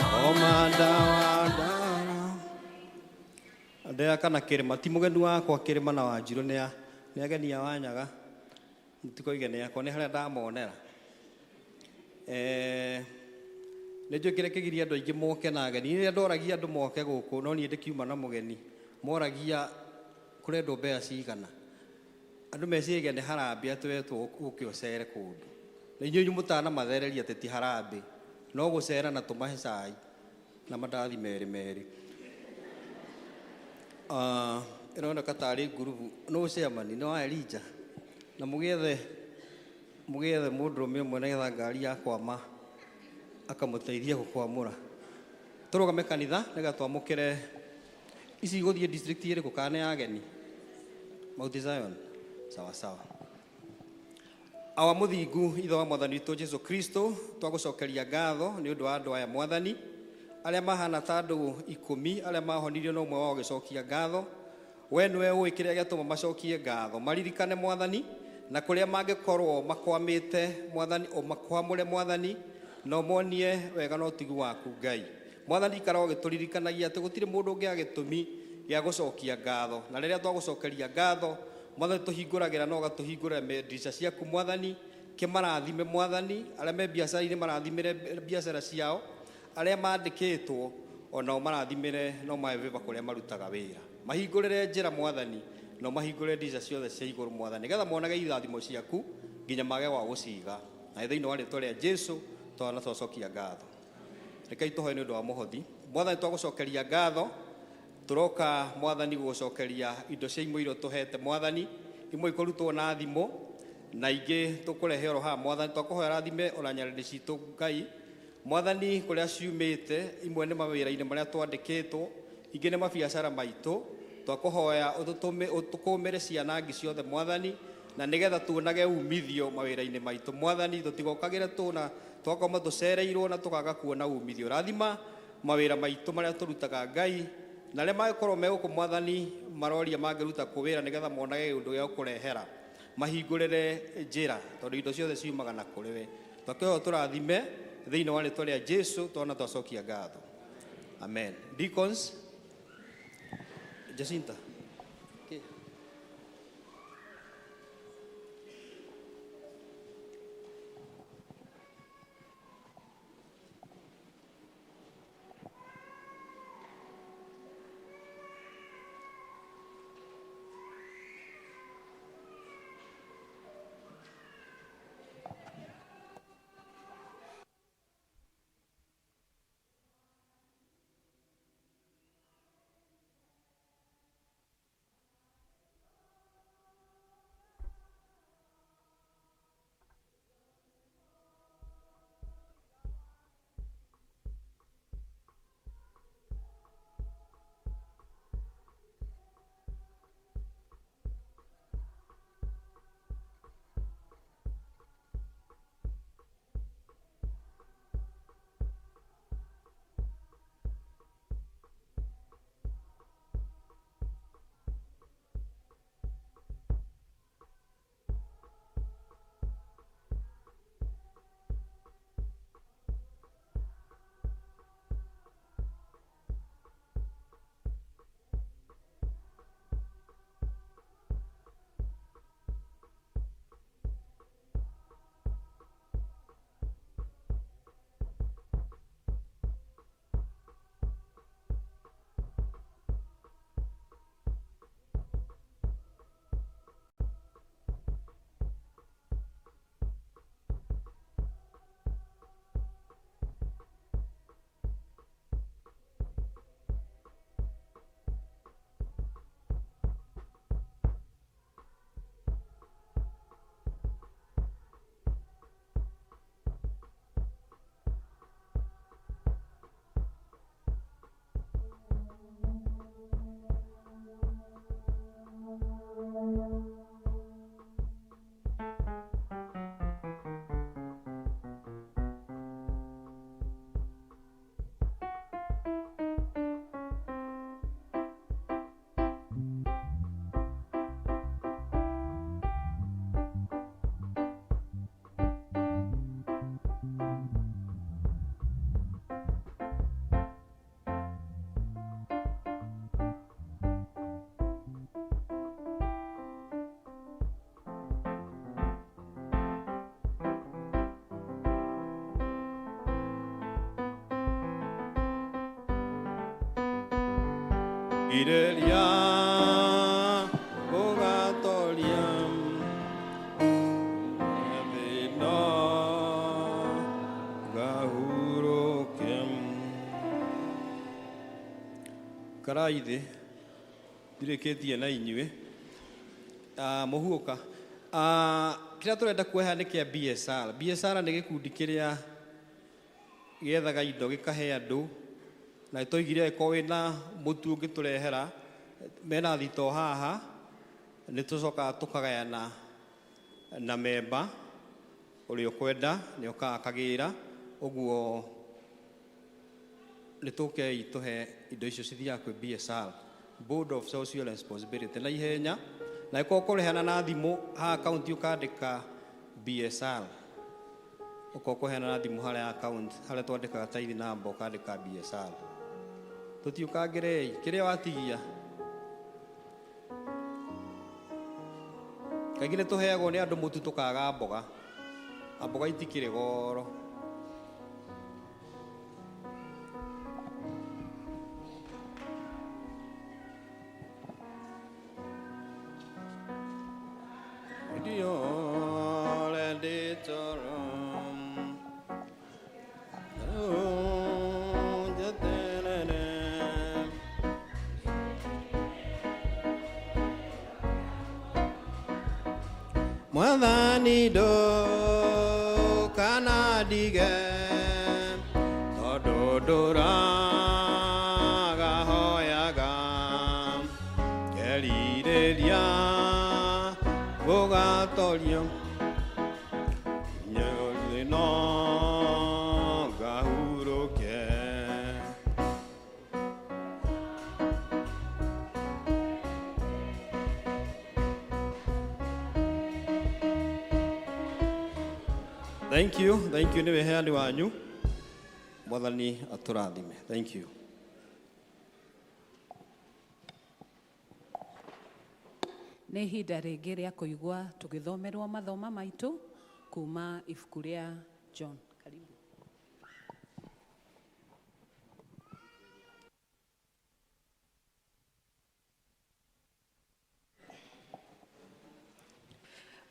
komanda wa ndara. Ndea kana kirima ti mugeni wakwa kirima na Wanjiru ni ageni a Wanyaga mutikoige yakwa ni haria ndamonera nä njå kä re kä giria andå aingä moke na ageni rä rä a ndoragia andå moke gå kå no niä ndä kiuma na må geni moragia kå rendwo mbea cigana andå meciragia nä harambä atå wetwo gå kä å cere kå ndå na inyuä må tana mathereria atä ti harambä no gå cera na tå mahe cai na mandathi merä merä ä roneka tarä ngurubu no cemani nä wa Elija na må gäethe må ndå rå me å mwe nä getha ngari ya kwama akamå teithia gå kwamå ra tå rå game kanitha nä getha twamå kä re ici gå thiä ä rä kå kana ya ageni Mount Zion sawa sawa awa må thingu ithe wa mwathani witå Jesu Kristo twagå cokeria ngatho nä å ndå wa andå aya mwathani arĩa mahana ta andũ 10 arĩa mahonirio no ũmwe wao gĩcokia ngatho we nĩwe ũĩ kĩrĩa gĩatũma macokie ngatho maririkane mwathani na kũrĩa mangĩkorwo makwamĩte mwathani ũmakwamũre mwathani na ũmonie wega na ũtigi waku Ngai mwathani ikara ũgĩtũririkanagia atĩ gũtirĩ mũndũ ũngĩ gĩtũmi gĩa gũcokia ngatho na rĩrĩa twagũcokeria ngatho mwathani tũhingũragĩra na ũgatũhingũrĩra ndirica ciaku mwathani kĩmarathime mwathani arĩa me biacara-inĩ marathimĩre biacara ciao arĩa mandĩkĩtwo onao marathimĩre no mavĩva kũrĩa marutaga wĩra mahingũrĩre njĩra mwathani no mahingũrĩre ndirica ciothe cia igũrũ mwathani nĩgetha monage irathimo ciaku nginya mage wa gũciga na thĩinĩ wa rĩĩtwa rĩa Jesũ twana twacokia ngatho rekei tũhoe nĩ ũndũ wa mũhothi mwathani twagũcokeria ngatho tũroka mwathani gũgũcokeria indo cia imwe iria tũhete mwathani imwe ikorutwo na thimo na ingĩ tũkũrehe oro haha mwathani twakũhoya rathime ona nyarĩrĩ citũ Ngai mwathani kũrĩa ciumĩte imwe nĩ mawĩra-inĩ marĩa twandĩkĩtwo ingĩ nĩ mabiacara maitũ twakũhoya ũtũkũmĩre cianangi ciothe mwathani na nĩgetha tuonage umithio mawĩra-inĩ maitũ mwathani tũtigokagĩre tũna twakoma tũcereirwo na tũkaga kuona umithio rathima mawĩra maitũ marĩa tũrutaga Ngai na arĩa magĩkorwo megũkũ mwathani maroria mangĩruta kũwĩra nĩgetha monage ũndũ gĩa gũkũrehera mahingũrĩre njĩra tondũ indo ciothe ciumaga na kũrĩ we twakĩhoya tũrathime thĩinĩ wa rĩĩtwa rĩa Jesũ twana twacokia ngatho amen deacons Jacinta okay. ireria ũgatoria thĩna ngahurũke. Karai thĩ ndirĩkĩtie na inyuĩ mũhuũka. Kĩrĩa tũrenda kuoya nĩ kĩa BSR. BSR nĩ gĩkundi kĩrĩa gĩethaga indo gĩkahe andũ, na tũigire ko wĩna mũtu ũngĩtũrehera mena thito haha, nĩ tũcokaga tũkagayana na memba ũrĩa ũkwenda nĩ okaga akagĩra. Ũguo nĩ tũkei tũhe indo icio cithiaga kwĩ BSR, Board of Social Responsibility, na ihenya. Na ĩkorwo kũrĩhana na thimũ ha account ũkandĩka BSR, ũkorwo kũheana na thimũ harĩa account harĩa twandĩkaga tithe number ũkandĩka BSR. Tũtiũkangĩrei kĩrĩa watigia. Kaingĩ nĩ tũheagwo nĩ andũ mũtu tũkaga mboga, mboga itikĩrĩ goro. Mwathani ndo kana ndige tondũ ndũragahoyaga kerirĩria gũgatorio thĩna ngahurũke. Thank you nĩ wĩheani wanyu. Mwathani atũrathime. Thank you. Nĩ ihinda rĩngĩ rĩa kũigua tũgĩthomerwo mathoma maitũ kuma ibuku rĩa John. Karibu.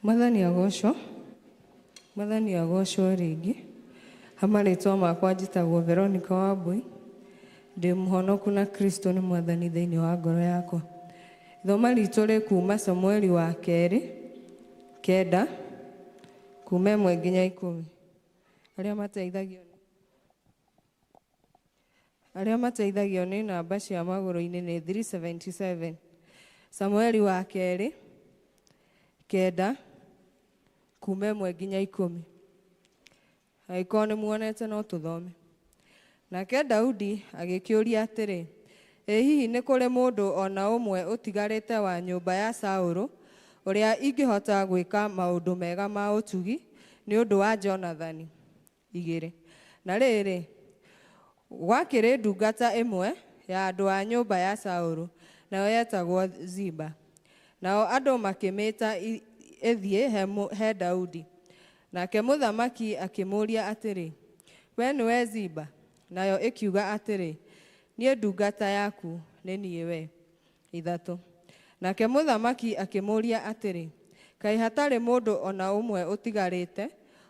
Mwathani agocwo. Mwathani agocwo rĩngĩ. Hamarĩtwa makwa njĩtagwo Veronica Wambui. Ndĩ mũhonoku na Kristo nĩ Mwathani thĩinĩ wa ngoro yakwa. Ithoma ritũ rĩ kuma Samueli wa kerĩ 9 kuma 1 nginya 10. Arĩa mateithagio nĩ namba cia magũrũ-inĩ nĩ 377. Samueli wa kerĩ 9 kuma 1 nginya 10. Angĩkorwo nĩ muonete no tũthome. Nake Daudi agĩkĩũria atĩrĩ, ĩ hihi nĩ kũrĩ mũndũ ona ũmwe ũtigarĩte wa nyũmba ya Saũlũ ũrĩa ingĩhota gwĩka maũndũ mega ma ũtugi nĩ ũndũ wa Jonathani? 2. Na rĩrĩ, gwakĩrĩ ndungata ĩmwe ya andũ a nyũmba ya Saũlũ, nayo yetagwo Ziba. Nao andũ makĩmĩta ĩthiĩ he Daudi. Nake mũthamaki akĩmũria atĩrĩ, we nĩwe Ziba? Nayo ĩkiuga atĩrĩ, niĩ ndungata yaku nĩ niĩ we. 3. Nake mũthamaki akĩmũria atĩrĩ, kaĩ hatarĩ mũndũ ona ũmwe ũtigarĩte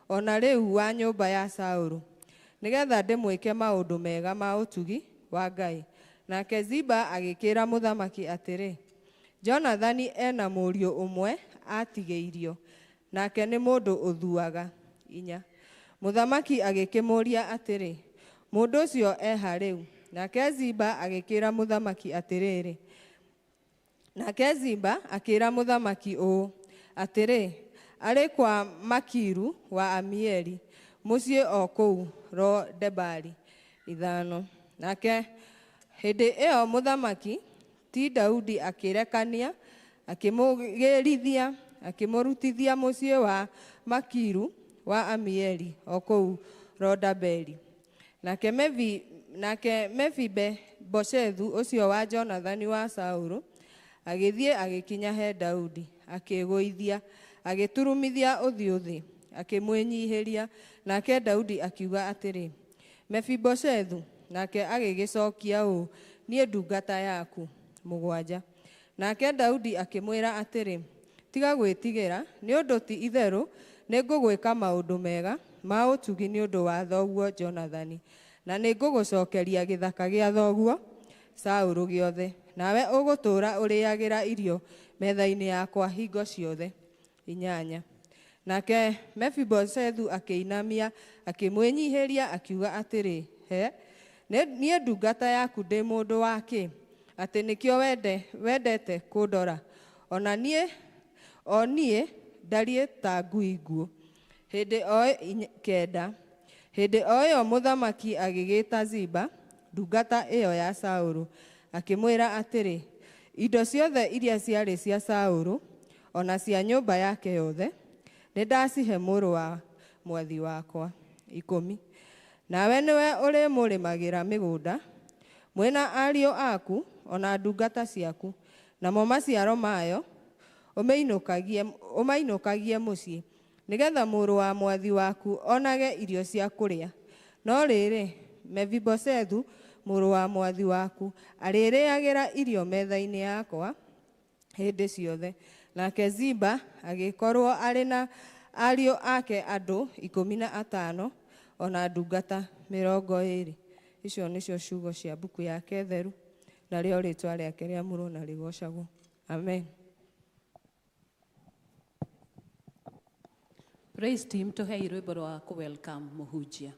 ona rĩu wa nyũmba ya Saũlũ, nĩgetha ndĩmwĩke maũndũ mega ma ũtugi wa Ngai? Nake Ziba agĩkĩra mũthamaki atĩrĩ, Jonathani ena mũriũ ũmwe atigĩirio, nake nĩ mũndũ ũthuaga. 4. Mũthamaki agĩkĩmũria atĩrĩ, mũndũ ũcio eha rĩu? Nake Ziba agĩkĩra mũthamaki atĩrĩrĩ. Nake Ziba akĩra mũthamaki ũũ atĩrĩ, arĩ kwa Makiru wa Amieli, mũciĩ o kũu Lo-Debari. 5. Nake hĩndĩ ĩyo mũthamaki ti Daudi akĩrekania, akĩmũgĩrithia, akĩmũrutithia mũciĩ wa Makiru wa Amieli o kũu Lo-Debari. Nake Mefibosethu ũcio wa Jonathani wa Saũlũ agĩthiĩ agĩkinya he Daudi, akĩgũithia, agĩturumithia ũthiũ thĩ, akĩmwĩnyihĩria. Nake Daudi akiuga atĩrĩ, Mefibosethu. Nake agĩgĩcokia ũũ, niĩ ndungata yaku 7. Nake Daudi akĩmwĩra atĩrĩ, tiga gwĩtigĩra, nĩ ũndũ ti itherũ nĩngũgwĩka maũndũ mega ma ũtugi nĩ ũndũ wa thoguo Jonathani, na nĩngũgũcokeria gĩthaka gĩa thoguo Saũlũ gĩothe, nawe ũgũtũũra ũrĩagĩra irio metha-inĩ yakwa hingo ciothe. 8. Nake Mephibosethu akĩinamia akĩmwĩnyihĩria akiuga atĩrĩ, he, niĩ ndungata yaku ndĩ mũndũ wa kĩ, atĩ nĩkĩo wendete kũndora, o niĩ ndariĩ ta ngui nguũ. Hĩndĩ o 9, hĩndĩ o ĩyo mũthamaki agĩgĩta Ziba, ndungata ĩyo ya Saũlũ, akĩmwĩra atĩrĩ, indo ciothe iria ciarĩ cia Saũlũ, ona cia nyũmba yake yothe, nĩndacihe mũrũ wa mwathi wakwa. 10. Nawe nĩwe ũrĩmũrĩmagĩra mĩgũnda, mwĩna ariũ aku, ona ndungata ciaku, namo maciaro mayo ũmainũkagie mũciĩ, nĩgetha mũrũ wa mwathi waku onage irio cia kũrĩa. No rĩrĩ, Mephibosethu, mũrũ wa mwathi waku, arĩrĩagĩra irio metha-inĩ yakwa hĩndĩ ciothe. Nake Ziba agĩkorwo arĩ na ariũ ake andũ 15, ona ndungata 20. Icio nĩcio ciugo cia mbuku yake theru, narĩo rĩtwa rĩake rĩamũrwo na rĩgocagwo. Amen. Praise team, tũhei rwĩmbo rwa welcome mũhunjia.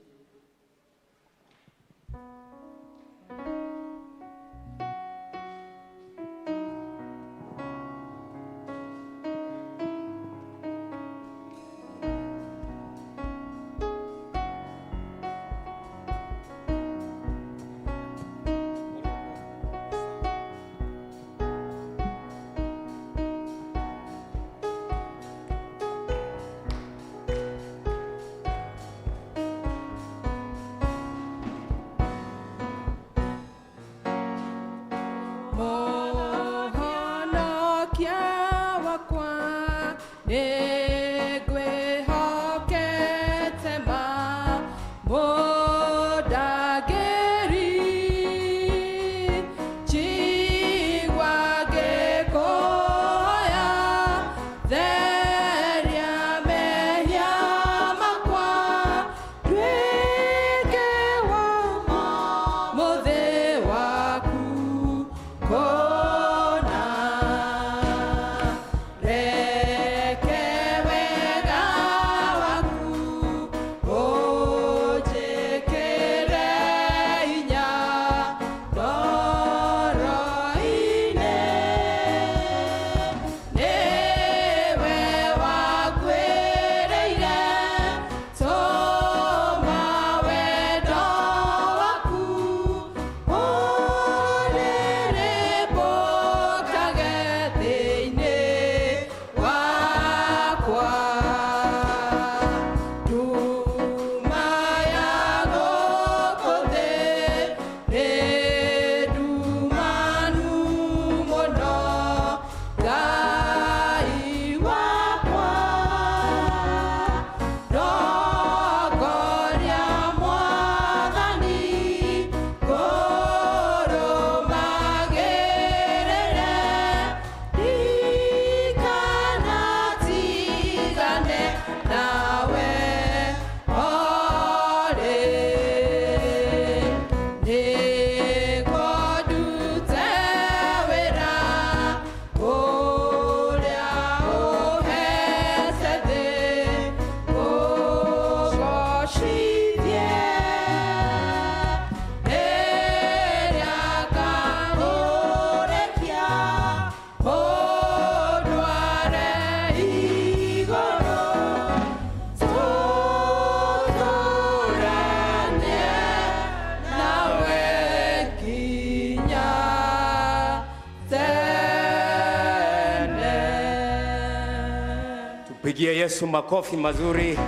Pigie Yesu makofi mazuri.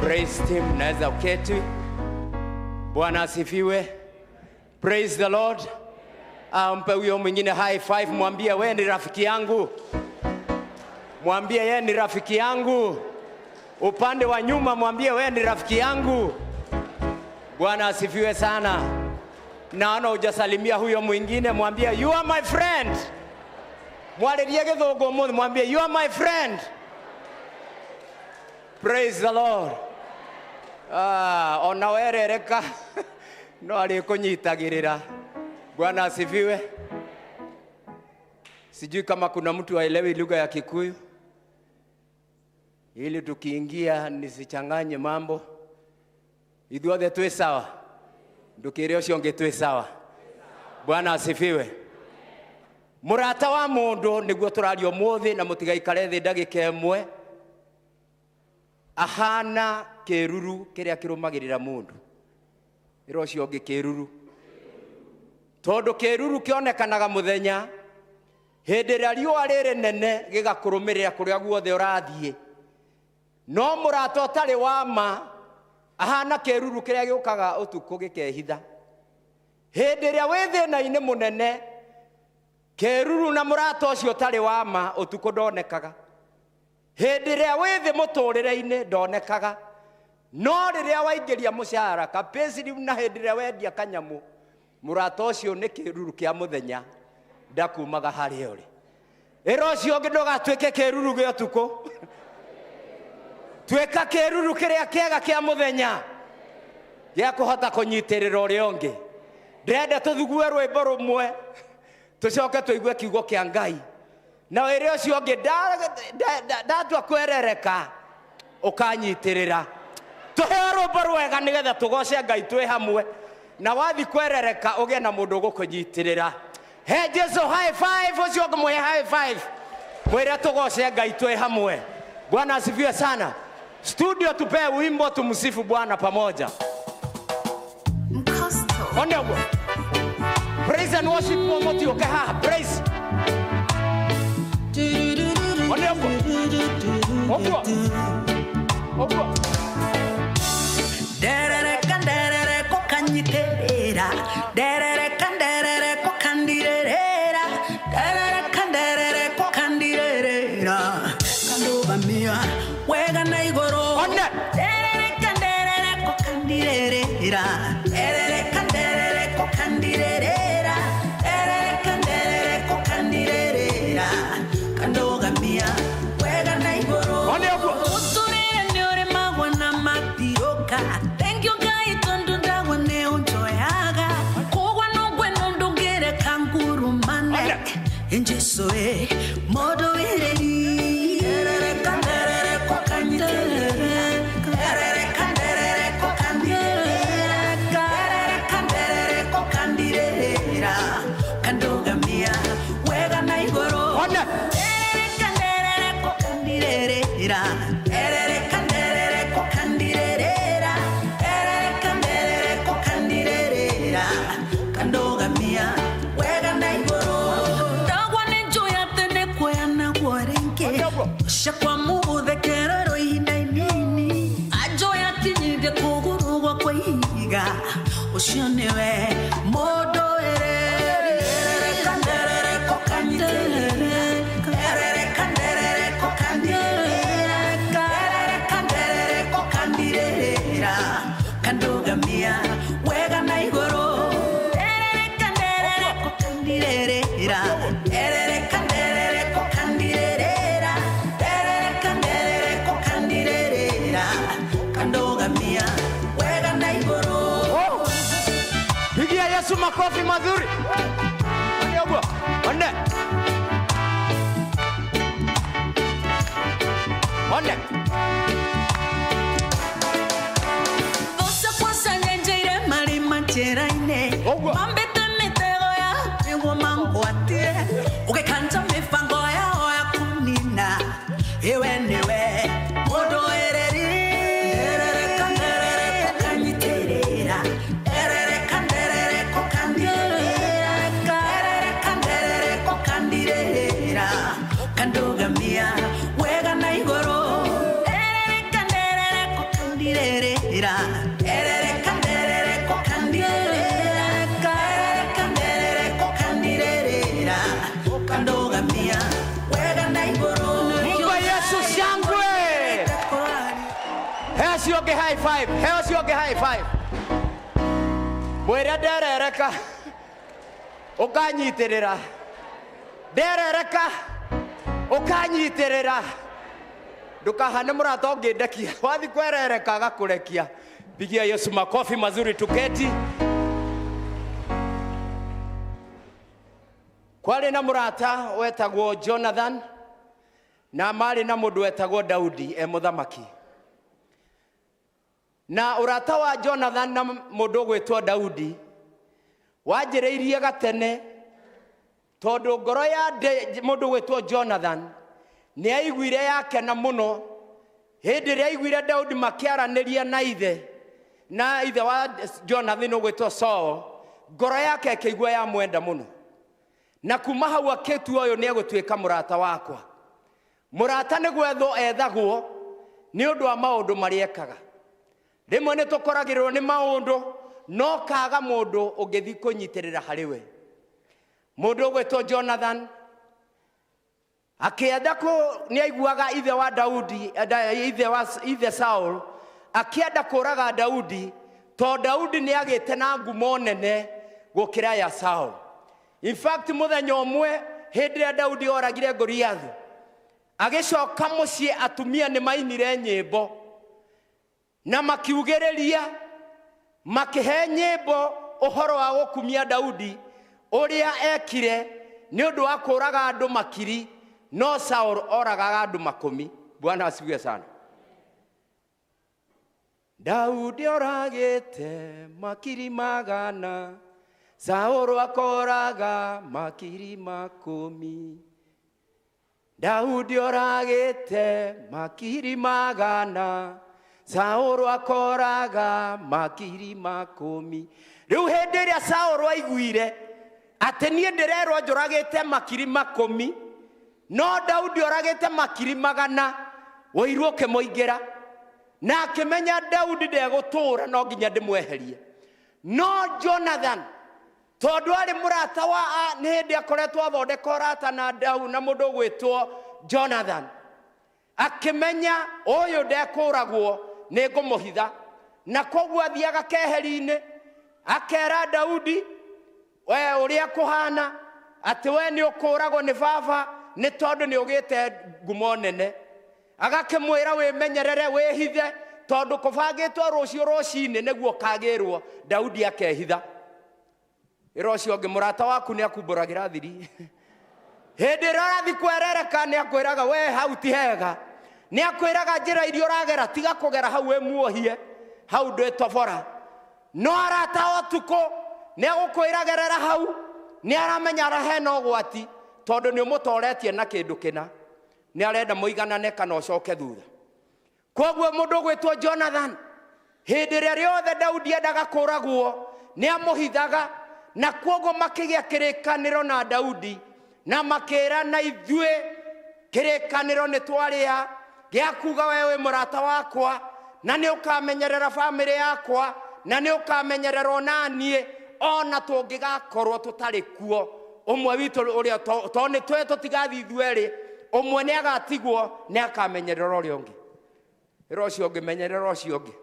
Praise team, naweza uketi. Bwana asifiwe. Praise the Lord. Mpe huyo mwingine high five, mwambie wewe ni rafiki yangu. Mwambie yeye ni rafiki yangu. Upande wa nyuma mwambie wewe ni rafiki yangu. Bwana asifiwe sana. naona hujasalimia huyo mwingine, mwambie you are my friend. Mwalirie Githungu muthi, mwambie you are my friend. Praise the Lord. Ona werereka no ari kunyitagirira. Bwana asifiwe. Sijui kama kuna mtu aelewi lugha ya Kikuyu, ili tukiingia nisichanganye mambo. Ithuothe twe sawa, ndukire ucio ngi twe sawa. Bwana asifiwe. Murata wa mundu niguo turario muthi, na mutigaikare thi ndagika imwe. Ahana kiruru kiria kirumagirira mundu. Iro ucio ngi kiruru, tondu kiruru kionekanaga muthenya hindi ria riua riri nene gigakurumirira kuria guothe urathie. No murata utari wa ma ahana kiruru kiria giukaga utuku gikehitha. Hindi ria wi thina-ini munene, kiruru na murata ucio utari wa ma utuku ndonekaga. Hindi ria wi thi muturire-ini ndonekaga. No riria waingiria mushara kapesi riu na hindi ria wendia kanyamu, murata ucio ni kiruru kia muthenya ndakumaga hari uri. Ero cio ngi ndugatuike kiruru gia utuku. Tweka kiruru kiria kiega kia muthenya gia kuhota kunyitirira uria ungi. Ndenda tuthugue rwimbo rumwe tucoke tuigue kiugo kia Ngai. Na ero cio ngi ndatua kwerereka ukanyitirira. Tuhe rwimbo rwega nigetha tugoce Ngai twi hamwe. Na wathi kwerereka ugie na mundu gukunyitirira. He Jesu high five, ucio ngumwe high five. Mwira tugoce Ngai twi hamwe. Bwana asifiwe sana. Studio tupe wimbo tumsifu Bwana pamoja. Ondogo. Praise and worship momoti okaha. Praise. Ondogo. Ondogo. Ondogo. Derere kandere kokanyiterera. Derere kandere kokandirera. Derere kandere kokandirera. Kanduba mia wega na igoro. Derere kandere kokandirera. Derere kandere kokandirera. Derere kandere kokandirera. Kanduga mia wega na igoro. Uturire nyore magwana matiroka. Thank you guys tondu ndawa ne unjoyaga. Kogwa no gweno ndongere kanguru mane. Injesoe modo ireri. Derere kandere kokanyiterera. Derere kandere kokandirera. Derere kandere kokandirera. Kandoga mia wega na igoro. Derere kandere kokandirera. Derere kandere kokandirera. Derere kandere kokandirera. Kandoga mia wega na igoro. Ndagwa nenjoya tene kwena gwarenke. Shakwa mubuthe kerero ihinda inini. Ajoya kinyire kugurugwa kwa ihiga. Ucio niwe modo ereri. Derere kandere kokanyiterera. Derere kandere kokandirera. Derere kandere kokandirera. Kandoga mia wega na igoro. Derere kandere kokandirera. Derere kandere kokandirera. Derere kandere kokandirera. Kandoga mia wega na igoro. Pigia Yesu makofi mazuri. Ondogo. Onde. Onde. Vosa kwasa nyenjeire mari mancheraine. Mambete mitego ya ewo mangwatie. Ukekanta mifango ya oya kunina. Ewe niwe modo ereri. Derere kandere kokanyiterera. Derere kandere kokandirera. Derere kandere kokandirera. Kandoga mia wega na igoro. Derere kandere kokandirera. Derere kandere kokandirera. Derere kandere kokandirera. Kandoga mia wega na igoro. Mungu Yesu shangwe. Here's your high five. Here's your high five. mwĩre nderereka ũkanyiitĩrĩra nderereka ũkanyiitĩrĩra ndũkahane mũrata ũngĩndekia wathi kwerereka agakũrekia. Pigia Yesu makofi mazuri tuketi. Kwarĩ na mũrata wetagwo Jonathan na marĩ na mũndũ wetagwo Daudi mũthamaki. Na ũrata wa Jonathan na mũndũ gwĩtwo Daudi wanjĩrĩirie gatene tondũ ngoro ya mũndũ gwĩtwo Jonathan nĩ aiguire yakena mũno hĩndĩ ĩrĩa aiguire Daudi makĩaranĩria na ithe wa Jonathan gwĩtwo Saul. Ngoro yake ĩkĩigua ya mwenda mũno, na kuma hau akĩtua ũyũ nĩ egũtuĩka mũrata wakwa. Mũrata nĩ gwethwo ethagwo nĩ ũndũ wa maũndũ marĩa ekaga. Rĩmwe nĩ tũkoragĩrwo nĩ maũndũ no kaga mũndũ ũngĩthiĩ kũnyitĩrĩra harĩ we. Mũndũ gwĩtwo Jonathan akĩenda nĩ aiguaga ithe wa Daudi ithe Saul akĩenda kũraga Daudi tondũ Daudi nĩ agĩte na ngumo nene gũkĩra ya Saul. In fact mũthenya ũmwe hĩndĩ ĩrĩa Daudi oragire Goliath agĩcoka mũciĩ atumia nĩ mainire nyĩmbo na makiugĩrĩria makĩhe nyĩmbo ũhoro wa gũkumia Daudi ũrĩa ekire nĩ ũndũ wa kũraga andũ makiri no Saul oragaga andũ makũmi. Bwana asifiwe sana. Daudi oragĩte makiri magana, Saul akoraga makiri makũmi. Daudi oragĩte makiri magana, Saul akoraga makiri makũmi. Rĩu hĩndĩ ĩrĩa Saul aiguire atĩ niĩ ndĩrerwo njũragĩte makiri makũmi no Daudi oragĩte makiri magana, ũiru ũkĩmũingĩra na akĩmenya Daudi ndegũtũũra no nginya ndĩmweherie. No Jonathan tondũ arĩ mũrata wa nĩ hĩndĩ akoretwo athondeka ũrata na mũndũ gwĩtwo Jonathan, akĩmenya ũyũ ndekũragwo nĩ ngũmũhitha, na koguo athiaga keheri-inĩ akera Daudi we ũrĩa kũhana atĩ we nĩ ũkũragwo nĩ baba nĩ tondũ nĩ ũgĩte ngumo nene. Agakĩmwĩra wĩmenyerere wĩhithe tondũ kũbangĩtwo rũciũ rũcinĩ nĩguo kagĩrwo. Daudi akehitha. Rũciũ ũngĩ mũrata waku nĩ akumbũragĩra thiri. Hĩndĩ ĩrĩa ũrathiĩ kwerereka nĩ akwĩraga we hau ti hega, nĩ akwĩraga njĩra iria ũragera tiga kũgera hau we muohie hau ndwĩtobora. No arata ũtukũ nĩ agũkwĩragerera hau nĩ aramenya hena ũgwati tondũ nĩ ũmũtoretie na kĩndũ kĩna, nĩ arenda mũiganane kana ũcoke thutha. Koguo mũndũ gwĩtwo Jonathan hĩndĩ ĩrĩa rĩothe Daudi endaga kũragwo nĩ amũhithaga, na koguo makĩgĩa kĩrĩkanĩro na Daudi na makĩra na ithuĩ kĩrĩkanĩro nĩ twarĩa gĩa kuga we wĩ mũrata wakwa na nĩ ũkamenyerera bamĩrĩ yakwa na nĩ ũkamenyerera onaniĩ ona tũngĩgakorwo tũtarĩ kuo. Ũmwe witũ ũrĩa to nĩ twĩ tũtigathiĩ ithuerĩ, ũmwe nĩ agatigwo nĩ akamenyerera ũrĩa ũngĩ. Rũciũ ũngĩ menyerera ũcio ũngĩ.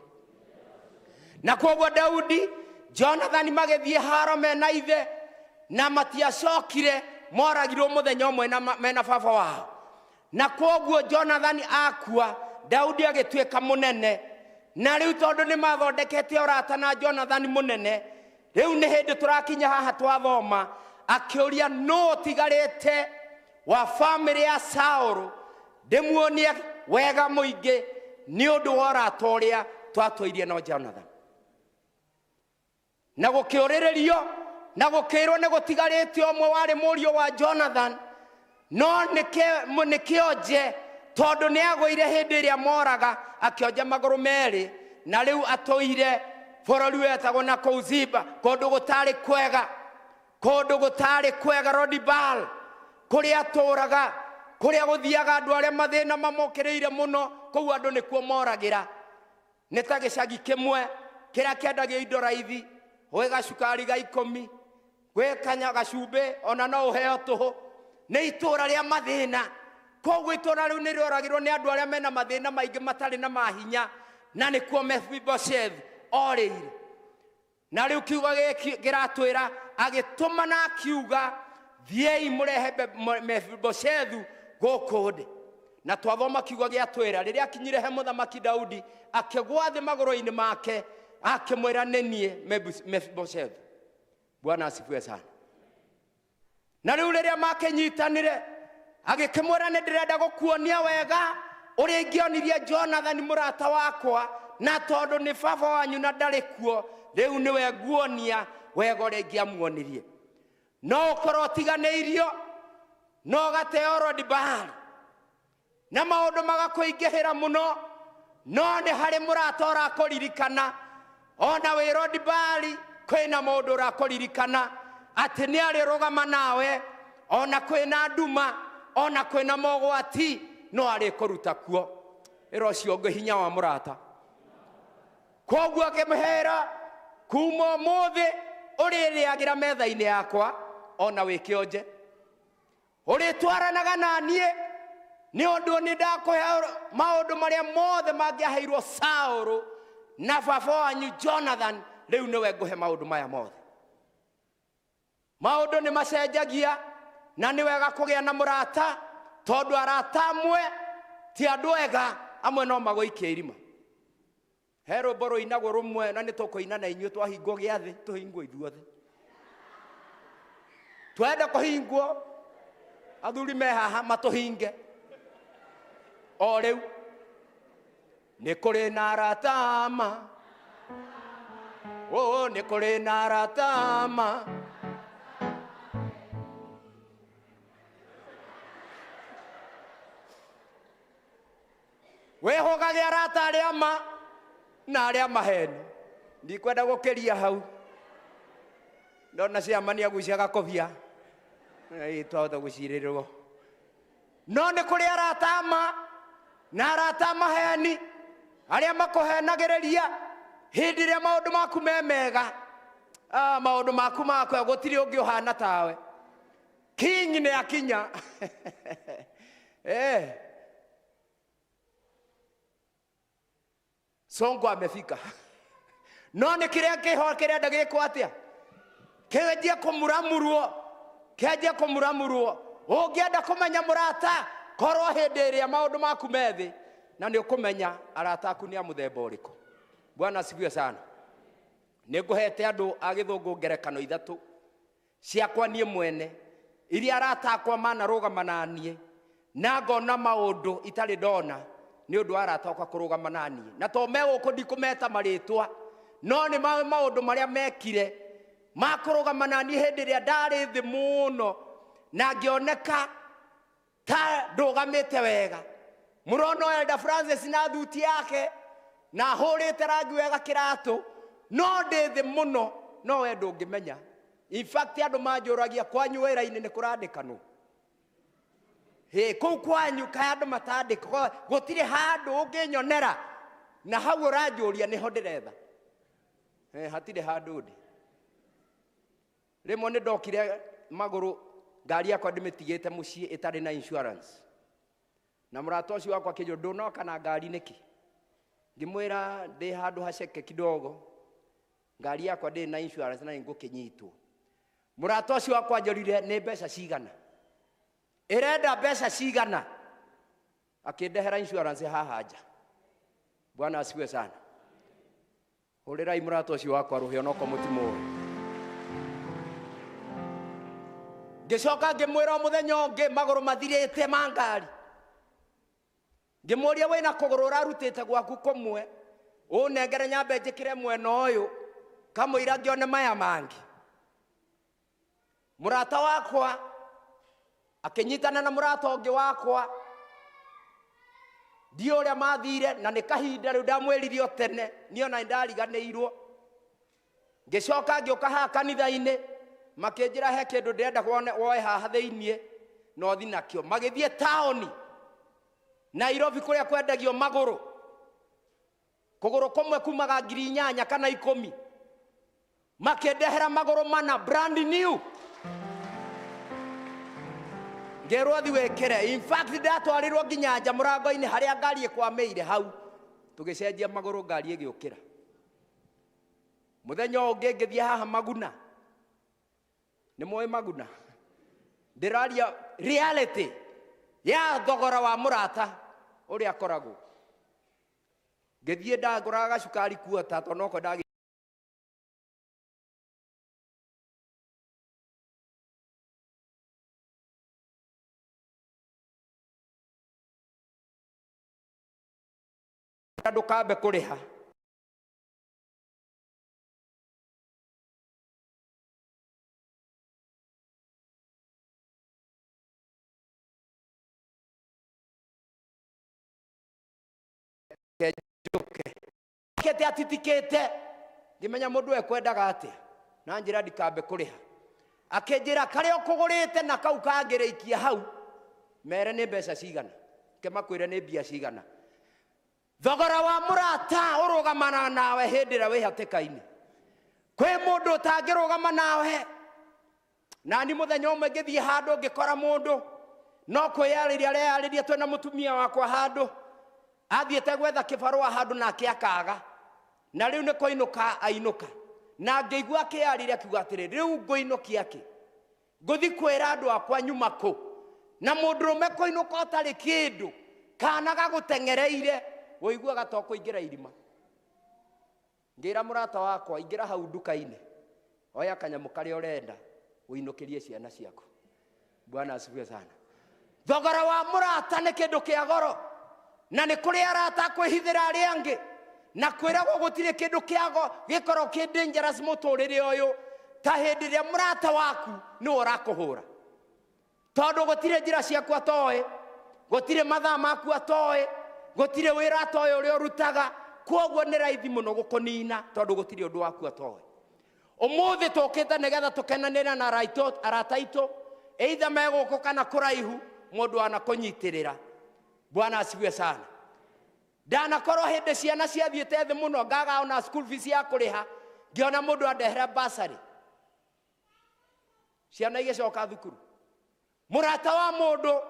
Na koguo Daudi Jonathan magĩthiĩ haro mena ithe na matiacokire, moragirwo mũthenya ũmwe mena baba wao. Na koguo Jonathan akua, Daudi agĩtuĩka mũnene. Na rĩu tondũ nĩ mathondekete ũrata na Jonathan mũnene, rĩu nĩ hĩndĩ tũrakinya haha twathoma akĩũria no tigarĩte wa bamĩrĩ ya Saũlũ ndĩmuonie wega mũingĩ nĩ ũndũ wa ũrata ũrĩa twatũirie na Jonathan. Na gũkĩũrĩrĩrio na gũkĩrwo nĩ gũtigarĩte ũmwe warĩ mũriũ wa Jonathan, no nĩkĩonje tondũ nĩ agũire hĩndĩ ĩrĩa moraga akĩonja magũrũ merĩ, na rĩu atũire bũrũri wetagwo na kũu Ziba, kũndũ gũtarĩ kwega Lodibal, kũrĩa atũraga, kũrĩa gũthiaga andũ arĩa mathĩna mamokĩrĩire mũno, kũu andũ nĩkuo moragĩra. Nĩ ta gĩcagi kĩmwe kĩrĩa kĩendagia indo raithi, gwĩ gacukari ga 10, gwĩ kanya gacumbĩ ona no ũheo tũhũ, nĩ itũra rĩa mathĩna. Koguo itũra rĩu nĩ rĩoragĩrwo nĩ andũ arĩa mena mathĩna maingĩ matarĩ na mahinya, na nĩkuo Mephibosheth orĩire. na riu kiuga giratwira agituma na akiuga thiei murehe Mefiboshethu guku ndi na twathoma kiuga giatwira riria akinyire he muthamaki Daudi akigwa thi magoro-ini make akimwira nenie Mefiboshethu. Bwana asifiwe sana. Na riu riria makenyitanire agikimwira ni ndirenda gukuonia wega uria ingionirie Jonathan murata wakwa na tondu ni baba wanyu na ndari kuo riu niwe nguonia wega uria ingiamuonirie. No ukorwo tiganeirio no gateo Lodibari na maundu magakuingihira muno no ni hari murata urakuririkana ona wi Lodibari kwina maundu urakuririkana ati ni ari rugama nawe ona kwina nduma ona kwina mogwati no ari kuruta kuo iro cio hinya wa murata. Koguo akimhera kuma muthi uririagira metha-ini yakwa ona wikionje uritwaranaga nanie ni undu ni ndakuhe maundu maria mothe mangiaheirwo Saulu na baba wanyu Jonathan riu niwe nguhe maundu maya mothe. Maundu ni macenjagia na ni wega kugia na murata tondu arata amwe ti andu ega amwe no magoikia irima. Hero boro inagwo rumwe na nitukuina na inyu twahingwo giathi tuhingwo ithuothe twenda kuhingwo athuri me haha matuhinge o riu ni kuri na aratama ni kuri na aratama wehogage arata aria ma na aria maheni ndikwenda gukiria hau ndona ciama ni agucia gakobia twahota gucirirwo no ni kuri arata ma na arata maheni aria makuhenagiriria hindi ria maundu maku me mega maundu maku makwa gutiri ungi uhana tawe. King ni akinya Songo amefika no ni kiria kiho kiria ndagikwo atia kienjia kumuramurwo ungienda kumenya murata korwo hindi ria maundu maku methi na ni ukumenya arata aku ni amuthemba uriku. Bwana asifiwe sana. Ni nguhete andu agithungu ngerekano ithatu ciakwa nie mwene iria arata akwa manarugama nanie na ngona maundu itari ndona ni undu arata akwa kurugama nanie na to meguku ndikumeta maritwa no ni maundu maria mekire makurugama nanie hindi ria ndari thi muno na ngioneka ta ndugamite wega. Murona Elder Francis na thuti yake na hurite rangi wega kiratu no ndi thi muno no we ndungimenya. In fact andu manjuragia kwanyu wira-ini ni kurandikanu kou kwanyu ka andu matandika gutire handu unginyonera na hau uranjuria niho ndiretha hatire handu ndi. Rimwe ni ndokire maguru ngari yakwa ndimitigite mucii itari na insurance na murata ucio wakwa kinyo ndunoka na ngari niki ngimwira ndi handu haceke kidogo ngari yakwa ndi na insurance na ngukinyitwo. Murata ucio wakwa njorire ni mbeca cigana irenda mbeca cigana akindehera insurance haha nja. Bwana asifiwe sana. Hurirai murata ucio wakwa ruhio noko mutimo ngicoka ngimwira muthenya ungi maguru mathirite mangari ngimuria wina kuguru urarutite gwaku kumwe unengere nyambe njikire mwena uyu kamwira ngione maya mangi. Murata wakwa akinyitana na murata ungi wakwa ndio uria mathire na ni kahinda riu ndamwiririo tene niona ndariganirwo ngicoka ngioka ha kanitha-ini makinjira he kindu ndenda woe haha thiinie no thi nakio magithie taoni Nairobi kuria kwendagio maguru kuguru kumwe kumaga 8,000 kana 10 makindehera maguru mana brand new ngerwo thi wekere. In fact ndatwarirwo nginya nja murango-ini haria ngari ikwameire hau tugicenjia maguru ngari igiukira muthenya ũngĩ ngĩthiĩ haha Maguna, nĩ mũĩ Maguna, ndĩraria reality ya thogora wa mũrata ũrĩa akoragwo. Ngĩthiĩ ndagũraga gacukari kuota tondũ noko ndagĩ ndũkambe kũrĩha. Kete atitikete ngimenya mundu ekwendaga atia na njira ndikambe kuriha akinjira kare ukugurite na kau kangiriikia hau mere ni mbeca cigana kemakwire ni mbia cigana. Thogora wa murata urugamana nawe hindira wi hatikaini. Kwi mundu utangirugama nawe na ni muthenya umwe ngithie handu ngikora mundu no kwiyariria areyariria twena mutumia wakwa handu athiete gwetha kibarua handu nake akaga na riu ni koinuka ainuka na ngeigua akiyarire akiuga atiri riu ngoinukia ki nguthi kwira andu akwa nyuma ku na mundurume koinuka atari kindu kana gagutengereire woigua gatoko ingira irima. Ngira murata wakwa ingira hau nduka-ini oya kanyamu kari urenda uinukirie ciana ciaku. Bwana asifiwe sana. Thogora wa murata ni kindu kia goro na ni kuri arata kwihithira ari angi na kwiragwo gutire kindu kiago gikoro ki dangerous muturire uyu ta hindi ria murata waku ni urakuhura tondu gutire njira ciaku atoe gutire mathaa maku atoe gutire wira atoe uri urutaga kwoguo ni raithi muno gukunina tondu gutire undu waku atoe. Umuthi tukite nigetha tukenanira na arata itu either meguku kana kuraihu mundu anakunyitirira. Bwana asifiwe sana. Dana koro hindi ciana ciathiete thi muno ngaga ona school fees ya kuriha ngiona mundu andehera basari ciana igicoka thukuru. Murata wa mundu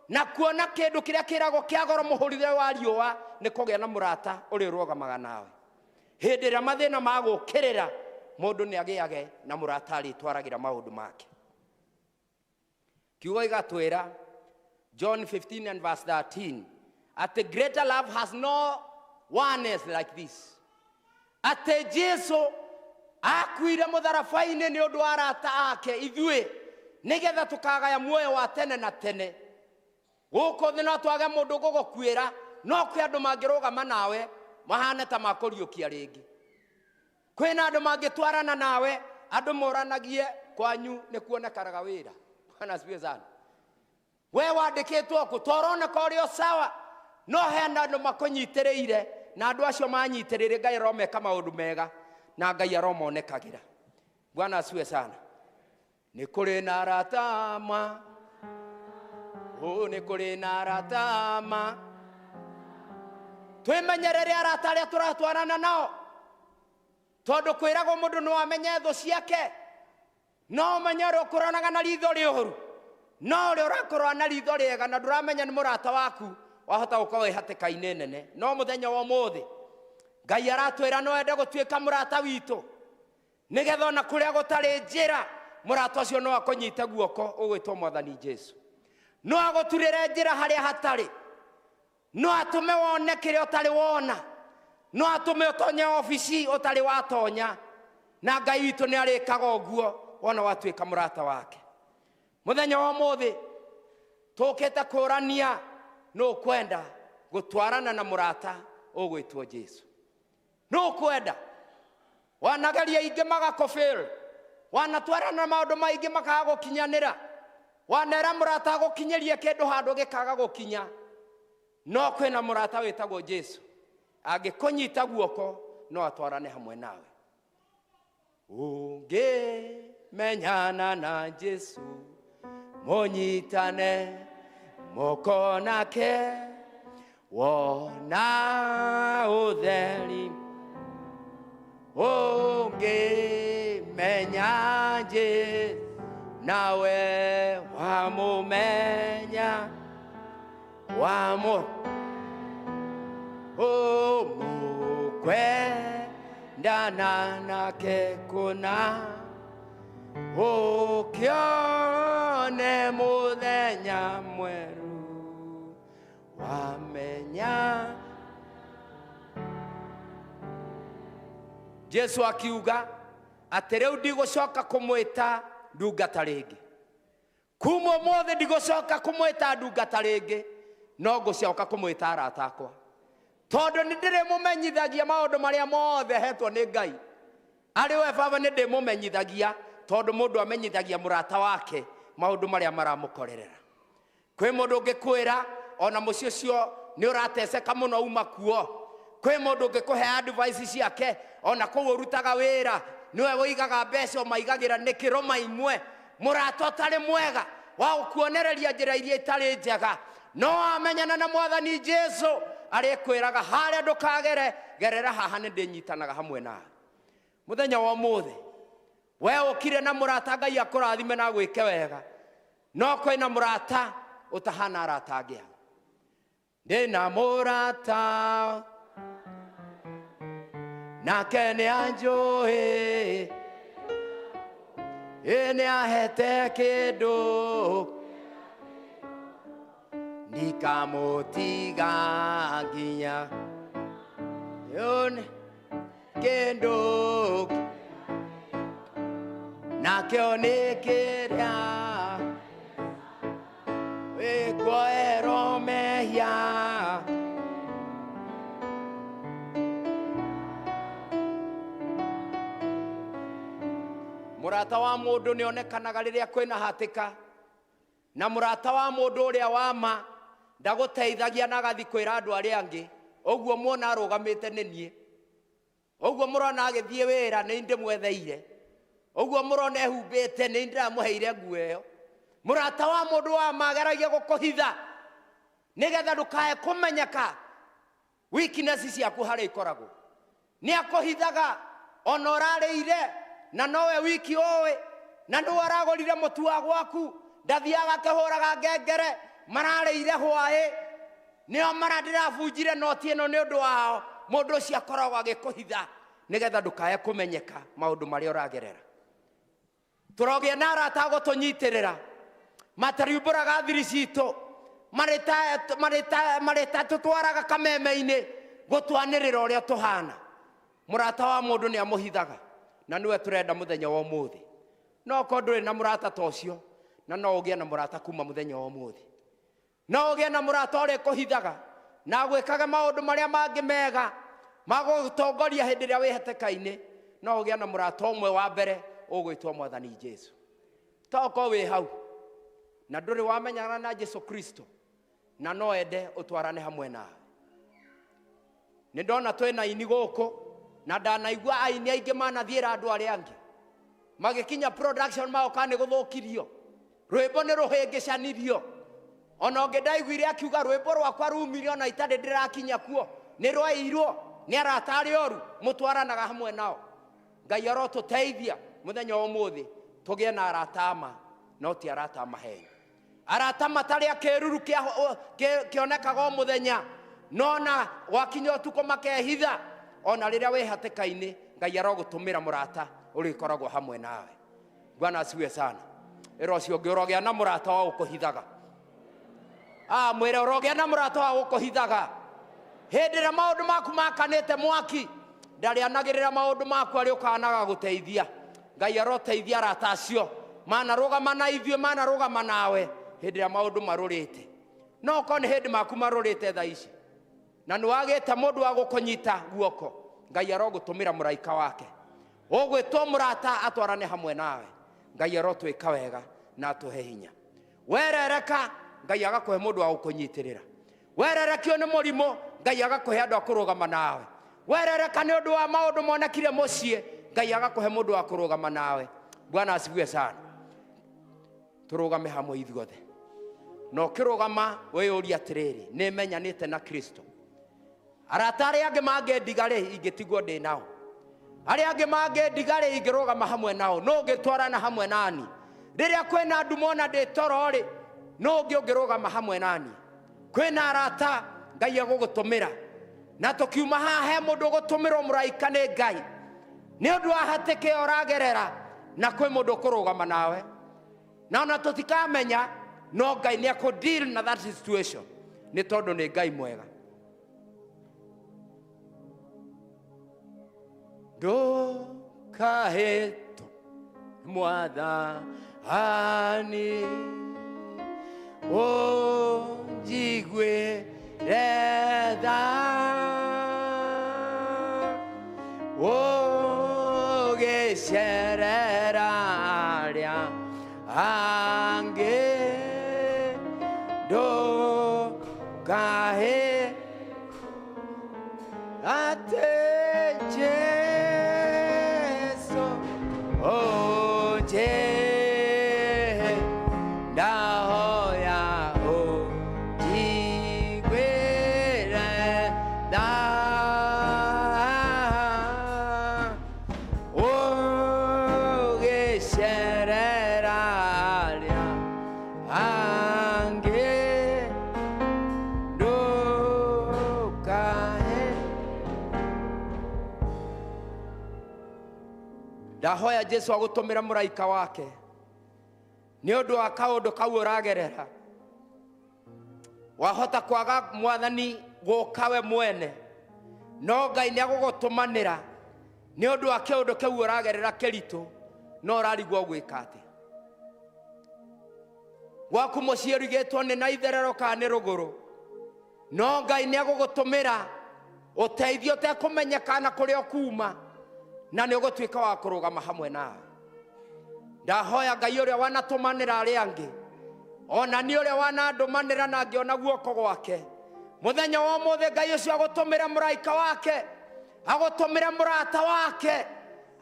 na kuona kindu kiria kirago kia goro muhurire wa riua ni kugia na murata uri rugamaga nawe hindi ria mathina magukirira mundu ni agiage na murata ari twaragira maundu make. Kiugo igatwira John 15 and verse 13. At the greater love has no one else like this. At the Jesu akuire mutharabaini ni undu arata ake ithui nigetha tukagaya muoyo wa tene na tene. Guko thina twage mundu gugukwira no kwi andu mangirugama nawe mahane ta makuriukia ringi. Kwina andu mangitwarana nawe andu moranagie kwanyu ni kuonekanaga wira. Bwana asifiwe sana. We wandikitwo kutorona korio sawa no hena andu makunyitireire na andu acio manyitirire Ngai aromeka maundu mega na Ngai aromonekagira. Bwana asifiwe sana. Ni kuri na aratama ni kuri na aratama twimenyerere arata aria turatwarana nao tondu kwiragwo mundu no amenye thu ciake no menyere ukuranaga na ritho riuru no ri urakorwa na ritho riega na nduramenya ni murata waku wahota gukorwo ihatikaine nene no muthenya wa muthi Ngai aratwira no ende gutuika murata witu nigetha ona kuria gutari njira murata ucio no akunyite guoko ugwitwo Mwathani Jesu no aguturire njira haria hatari no atume wone kiria utari wona no atume utonye ofisi utari watonya na Ngai witu ni arikaga uguo wona watuika murata wake. Muthenya wa muthi tukite kurania no kwenda gutwarana na murata ugwitwo Jesu no kwenda wanageria ingi magakofel wanatwarana na maundu maingi makaga gukinyanira wanera murata gukinyeria kindu handu gikaga gukinya no kwina murata witagwo Jesu angikunyita guoko no atwarane hamwe nawe. Menyana na Jesu munyitane moko nake wona utheri menya Jesu nawe wamumenya mukwenda kumenyana nake kuna ukione muthenya mweru wamenya. Jesu akiuga atĩ rĩu ndigũcoka kũmwĩta ndungata rĩngĩ. Kuma ũmũthĩ ndigũcoka kũmwĩta ndungata rĩngĩ, no ngũcoka kũmwĩta arata akwa. Tondũ nĩ ndĩrĩmũmenyithagia maũndũ marĩa mothe hetwo nĩ Ngai. Arĩ we Baba nĩ ndĩmũmenyithagia, tondũ mũndũ amenyithagia mũrata wake maũndũ marĩa maramũkorerera. Kwĩ mũndũ ũngĩkwĩra ona mũciĩ ũcio nĩ ũrateceka mũno uma kuo. Kwĩ mũndũ ũngĩkũhe advice ciake ona kũu ũrutaga wĩra niwe wĩigaga mbeca ũmaigagĩra nĩ kĩroma imwe. Mũrata ũtarĩ mwega wa gũkuonereria njĩra iria itarĩ njega. No amenyana na Mwathani Jesu arĩkwĩraga harĩa ndũkagere, gerera haha nĩ ndĩnyitanaga hamwe nawe. Mũthenya wa ũmũthĩ we ũkire na mũrata Ngai akũrathime na gwĩke wega, no kwĩna mũrata ũtahana arata angĩ. Ndĩna mũrata nake nĩ anjũĩ, nĩ ahete kĩndũ ndikamũtiga nginya yone kĩndũ nakĩo nĩ kĩrĩa wĩkwoerwo mehia. Mũrata wa mũndũ nĩ onekanaga rĩrĩa kwĩna hatĩka, na mũrata wa mũndũ ũrĩa wa ma ndagũteithagia na agathi kwĩra andũ arĩa angĩ ũguo muona arũgamĩte nĩ niĩ, ũguo mũrona agĩthiĩ wĩra nĩ ndĩmwetheire, ũguo mũrona ehumbĩte nĩ ndĩramũheire nguo ĩyo. Mũrata wa mũndũ wa ma ageragia gũkũhitha nĩgetha ndũkae kũmenyeka weakness ciaku harĩa ikoragwo. Nĩ akũhithaga ona ũrarĩire na nowe wiki owe na ndu aragorire mũtu wa gwaku, ndathiaga kĩhũraga ngengere mararĩire hwaĩ nĩo marandĩrabunjire noti ĩno nĩ ũndũ wao. Mũndũ ũcio akoragwo agĩkũhitha nĩgetha ndũkae kũmenyeka maũndũ marĩa ũragerera. Tũrogĩa na arata gũtũnyitĩrĩra matariumbũraga thiri citũ marĩta tũtwaraga kameme-inĩ gũtwanĩrĩra ũrĩa tũhana. Mũrata wa mũndũ nĩ amũhithaga, na niwe tũrenda mũthenya wa ũmũthĩ. No ko ndũrĩ na mũrata ta ũcio, na no ũgĩe na mũrata kuma mũthenya wa ũmũthĩ. No ũgĩe na mũrata ũrĩa kũhithaga na gwĩkaga maũndũ marĩa mangĩ mega magũgũtongoria hĩndĩ ĩrĩa wĩ hatĩka-inĩ. No ũgĩe na mũrata ũmwe wa mbere ũgwĩtwo Mwathani Jesu. Toko wĩ hau na ndũrĩ wamenyana na Jesu Kristo, na no ende ũtwarane hamwe nawe. Nĩ ndona twĩna ini gũkũ na ndanaigua aini aingĩ manathiĩra andũ arĩa angĩ magĩkinya production magoka nĩ gũthũkirio, rwĩmbo nĩ rũhĩngĩcanirio. Ona ũngĩ ndaiguire akiuga rwĩmbo rwakwa rumire ona itarĩ ndĩrakinya kuo nĩ rwairwo nĩ arata arĩa oru mũtwaranaga hamwe nao. Ngai arotũteithia mũthenya wa ũmũthĩ tũgĩe na arata ma, no ti arata maheni. Arata matarĩ akĩruru kĩonekaga o mũthenya, no na wakinya ũtukũ makehitha. Ona rĩrĩa wĩ hatĩka-inĩ Ngai arogũtũmĩra mũrata ũrĩkoragwo hamwe nawe. Bwana asifiwe sana. Ĩro ũcio ũngĩ ũrogĩa na mũrata wa gũkũhithaga. Mwĩre ũrogĩa na mũrata wa gũkũhithaga. Hĩndĩ ĩrĩa maũndũ maku makanĩte mwaki, ndarĩanagĩrĩra maũndũ maku arĩ ũkanaga gũteithia. Ngai aroteithia arata acio manarũgama na ithuĩ, manarũgama nawe hĩndĩ ĩrĩa maũndũ marũrĩte. No ko nĩ hĩndĩ maku marũrĩte thaa ici na nĩ wagĩte mũndũ wa gũkũnyita guoko, Ngai arogũtũmĩra mũraika wake ũgwĩtwo mũrata atwarane hamwe nawe. Ngai arotwĩka wega na atũhe hinya. Werereka, Ngai agakũhe mũndũ wa gũkũnyitĩrĩra. Wererekio nĩ mũrimũ, Ngai agakũhe andũ a kũrũgama nawe. Werereka nĩ ũndũ wa maũndũ monekire mũciĩ, Ngai agakũhe mũndũ wa kũrũgama nawe. Bwana asifiwe sana. Tũrũgame hamwe ithuothe. No kĩrũgama wĩyũria atĩrĩrĩ, nĩmenyanĩte na Kristo. Arata arĩa angĩ mangĩndiga rĩ, ingĩtigwo ndĩ nao. Arĩa angĩ mangĩndiga rĩ, ingĩrũgama hamwe nao. No ũngĩtwarana hamwe nani. Rĩrĩa kwĩna ndumona ndĩ toro rĩ, no ũngĩrũgama hamwe nani. Kwĩna arata Ngai agũgũtũmĩra. Na tũkiuma haha he mũndũ ũgũtũmĩrwo mũraika nĩ Ngai. nĩ ũndũ wa hatĩke ũragerera na kwĩ mũndũ kũrũgama nawe na ona tũtikamenya no Ngai nĩ akũ deal na that situation nĩ tondũ nĩ Ngai mwega. Ndũkahetwo Mwathani ũnjiguĩre tha ũgĩcerera arĩa angĩ ndũkahe atĩ Jesũ ndahoya ũnjiguĩre tha ũgĩcerera arĩa angĩ ndũkahe. Ndahoya Jesũ agũtũmĩra mũraika wake nĩ ũndũ wa kaũndũ kau ũragerera. Wahota kwaga Mwathani gũka we mwene, no Ngai nĩ agũgũtũmanĩra nĩ ũndũ wa kĩũndũ kĩu ũragerera kĩritũ, no ũrarigwo gwĩka atĩa. Gwaku mũciĩ ũrigĩtwo nĩ na itherero kana nĩ rũgũrũ, no Ngai nĩ agũgũtũmĩra ũteithio ũtekũmenyeka na kũrĩa ũkuma, na nĩ ũgũtuĩka wa kũrũgama hamwe nawe. Ndahoya Ngai ũrĩa wanatũmanĩra arĩa angĩ, ona nĩ ũrĩa wanandũmanĩra na ngĩona guoko gwake, mũthenya wa ũmũthĩ Ngai ũcio agũtũmĩra mũraika wake, agũtũmĩra mũrata wake,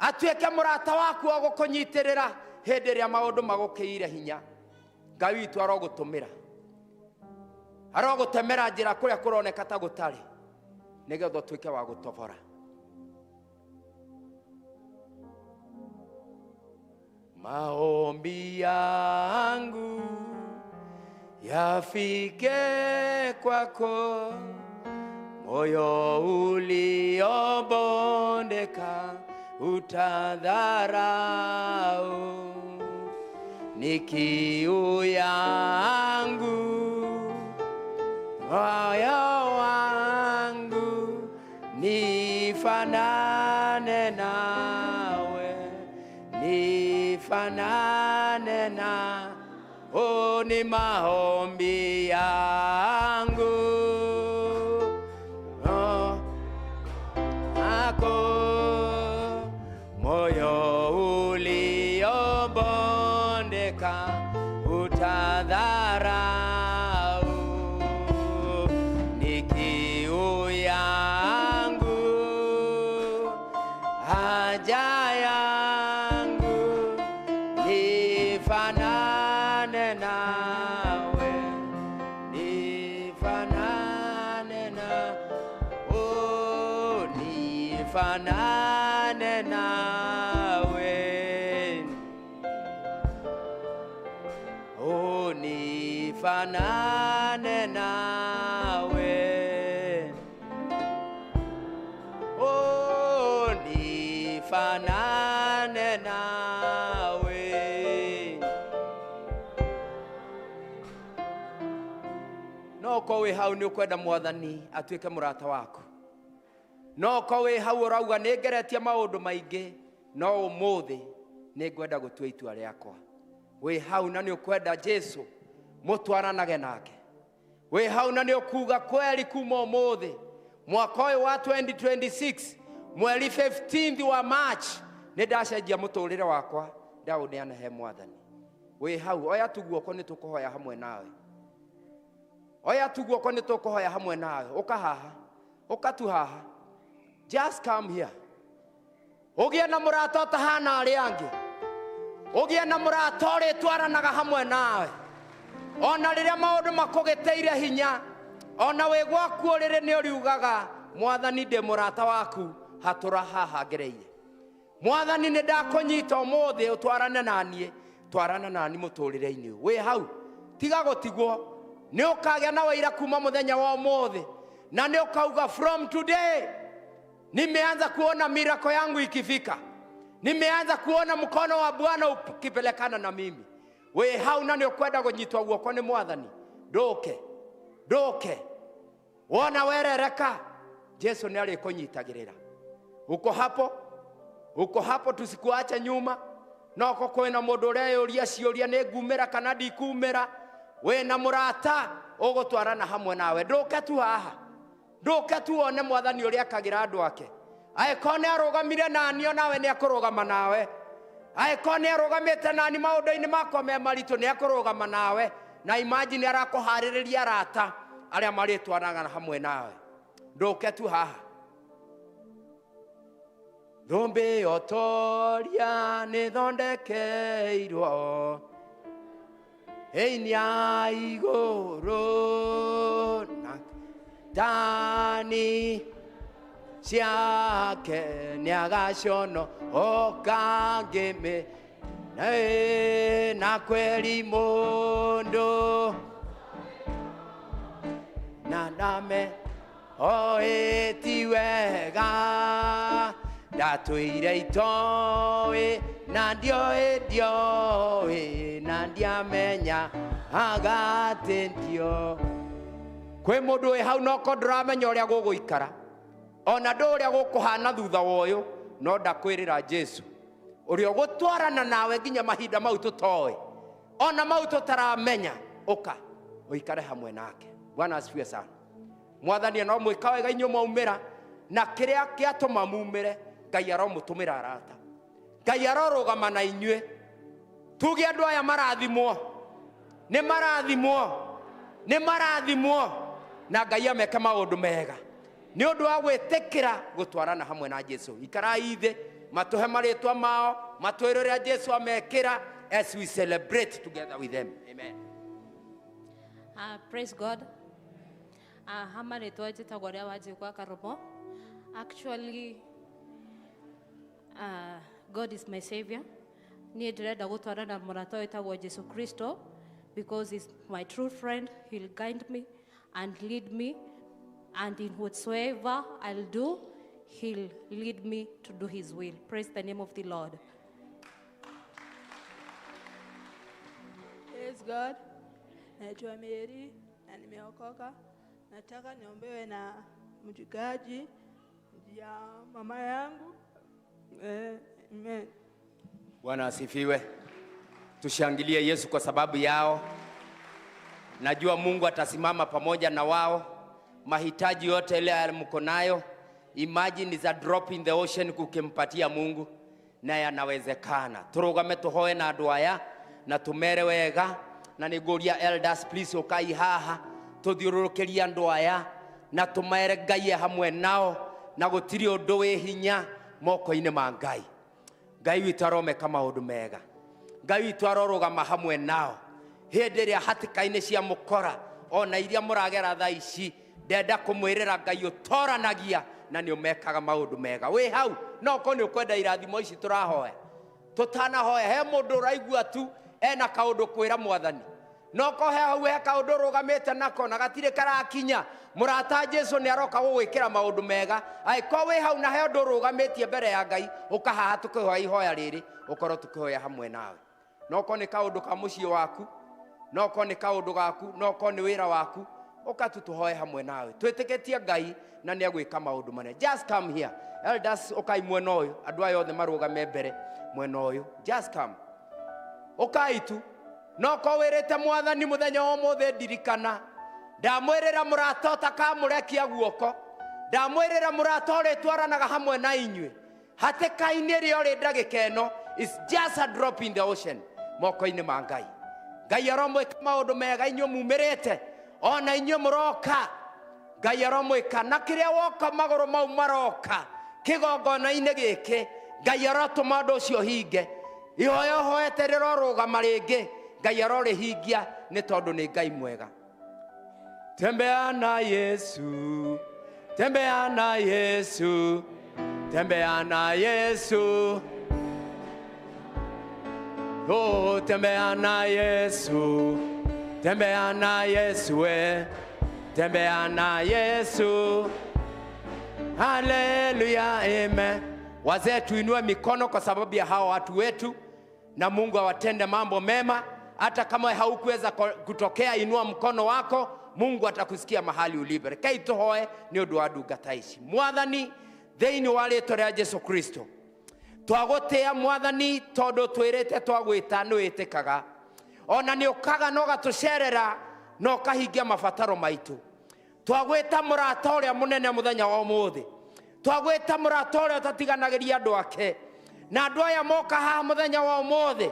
atuĩke mũrata waku agũkũnyitĩrĩra hĩndĩ ĩrĩa maũndũ magũkĩire hinya. Ngai witũ arogũtũmĩra, arogũtemera njĩra kũrĩa kũroneka ta gũtarĩ, nĩgetha ũtuĩke wa gũtobora. Maombi yangu yafike kwako, moyo uliobondeka utadharau. Ni kiu yangu, moyo wangu nifanane nawe, nifanane na ni maombi yangu ako moyo uliobondeka utadharau. Ni kiu yangu, haja yangu, nifanane nawe, nifanane na nifanane nawe, nifanane nawe, nifanane nawe. No ko we hau ni ukwenda Mwathani atuike murata waku, no ko we hau urauga ni ngeretie maundu maingi, no umuthi ni ngwenda gutua itua riakwa. We hau na ni ukwenda Jesu mutwaranage nake, we hau na ni ukuga kweli kuma umuthi mwaka uyu wa 2026 mweri 15th wa March ni ndacenjia muturire wakwa ndauneana he Mwathani. We hau oya tuguoko ni tukuhoya hamwe nawe, oya tuguoko ni tukuhoya hamwe nawe. Uka haha, ukatu haha, just come here. Ugie na murata tahana ari angi, ugie na murata uri twaranaga hamwe nawe, ona riria maundu makugeteire hinya, ona we gwaku urire ni uriugaga Mwathani ndi murata waku hatura haha ngereire. Mwathani ni ndakunyita umuthi utwarane nanie, twarana nani muturire-ini. We hau tiga gutigwo, ni ukagĩa na waira kuma muthenya wa umuthi, na ni ukauga from today nimeanza kuona miracle yangu ikifika. Nimeanza kuona mkono wa Bwana ukipelekana na mimi. We hauna ni kwenda kunyitwa guoko ni Mwathani. Ndoke. Wona werereka. Yesu ni alikunyitagirira. Uko hapo tusikuacha nyuma. Noko kwena mundu uria yuria ciuria ni ngumira kana ndikumira. We na murata ugutwarana hamwe nawe. Ndoke tu haha. Ndoke tu one Mwathani uria akagira andu ake. Aikone arugamire nani onawe ni akurugama nawe. Aikone arugamite nani maundu-ini makwa me maritu ni akurugama nawe. Na imagine arakuhaririria arata aria maritwanaga hamwe nawe. Ndoke tu haha. Thumbi otoria ni thondekeirwo heinia iguru na tani ciake ni agacono okangime na kweli mundu na name oeti wega ndatuire itoe na ndioe na ndiamenya agatendio kwe mundu we hau noko ndramenya uria guguikara ona ndu uria gukuhana thutha woyo no ndakwirira Jesu uria gutwarana nawe nginya mahinda mau tutoe ona mau tutaramenya uka uikare hamwe nake. Bwana asifiwe sana. Mwathani no mwika wega inyu maumira na kiria kiatuma mumire Ngai aromutumira arata. Ngai arorugama na inyue. Tuge andu aya marathimwo. Ni marathimwo. Na Ngai ameke maundu mega. Ni undu wa gwitikira gutwarana hamwe na Jesu. Ikarai ithe matuhe maritwa mao, matwirira Jesu amekira as we celebrate together with them. Amen. Praise God. Hamaritwa jitagwo ria wajikwa Karomo. Actually God is my savior. Ni ndirenda gutwarana murata wetagwo Jesu Kristo because he's my true friend. He'll guide me and lead me, and in whatsoever I'll do, he'll lead me to do his will. Praise the name of the Lord. Praise God. Naitwa Mary na nimeokoka. Nataka niombewe na mchungaji ya mama yangu. Amen. Bwana asifiwe. Tushangilie Yesu kwa sababu yao. Najua Mungu atasimama pamoja na wao. Mahitaji yote ile mko nayo, imagine is a drop in the ocean kukimpatia Mungu, na yanawezekana. Turugame tuhoe na andu aya na tumere wega, na niguria elders please ukai haha tuthiururukiria andu aya na tumere Ngai hamwe nao, na gutiri undu wi hinya moko-ini ma Ngai. Ngai witu aromeka maundu mega. Ngai witu arorugama hamwe nao hindi ria hatika-ini cia mukora ona iria muragera thaa ici. Ndenda kumwirira Ngai utoranagia na ni umekaga maundu mega. We hau no ko ni ukwenda irathimo ici turahoya. Tutanahoya he mundu uraigua tu ena kaundu kwira Mwathani. No ko he hau he kaundu rugamite nako na gatire karakinya. Murata Jesu ni aroka gugwikira maundu mega. Ai ko we hau na he undu rugamitie mbere ya Ngai ukahaha tukihoya ihoya riri ukorwo tukihoya hamwe nawe. No ko ni kaundu ka mucii waku, no ko ni kaundu gaku, no ko ni wira waku, ukatutuhoe hamwe nawe. Twitikitie Ngai na ni agwika maundu mane. Just come here. Elders ukai mwena uyu, andu aya othe marugame mbere mwena uyu. Just come. Ukai tu. No ko wirite Mwathani muthenya wa muthe ndirikana. Ndamwirira murata utakamurekia guoko. Ndamwirira murata uri twaranaga hamwe na inyue. Hatika-ini ria uri ndagika ino is just a drop in the ocean. Moko-ini ma Ngai. Ngai aromwika maundu mega inyu mumirite. Ona inyu muroka. Ngai aromwika na kiria woka maguru mau maroka. Kigongona-ini giki Ngai aratuma ndu ucio hinge. Ihoya hoete rirorugama ringi Ngai arorihingia ni tondu ni Ngai mwega. Tembea na Yesu, tembea na Yesu, tembea na Yesu. Oh, tembea na Yesu, tembea na Yesu, tembea na Yesu. Hallelujah, amen. Wazee, tuinue mikono kwa sababu ya hawa watu wetu, na Mungu awatende mambo mema. Hata kama haukuweza kutokea, inua mkono wako, Mungu atakusikia mahali ulipo. Reke tuhoe ni undu wa ndungata ici. Mwathani, thiini wa rĩĩtwa rĩa Jesu Kristo, twagutia Mwathani tondu twirite twagwita nĩ wĩtĩkaga, ona nĩ ũkaga na ũgatucerera na ũkahingia mabataro maitũ. Twagwita mũrata ũrĩa mũnene mũthenya wa ũmũthĩ, twagwita mũrata ũrĩa ũtatiganagĩria andũ ake, na andũ aya moka haha mũthenya wa ũmũthĩ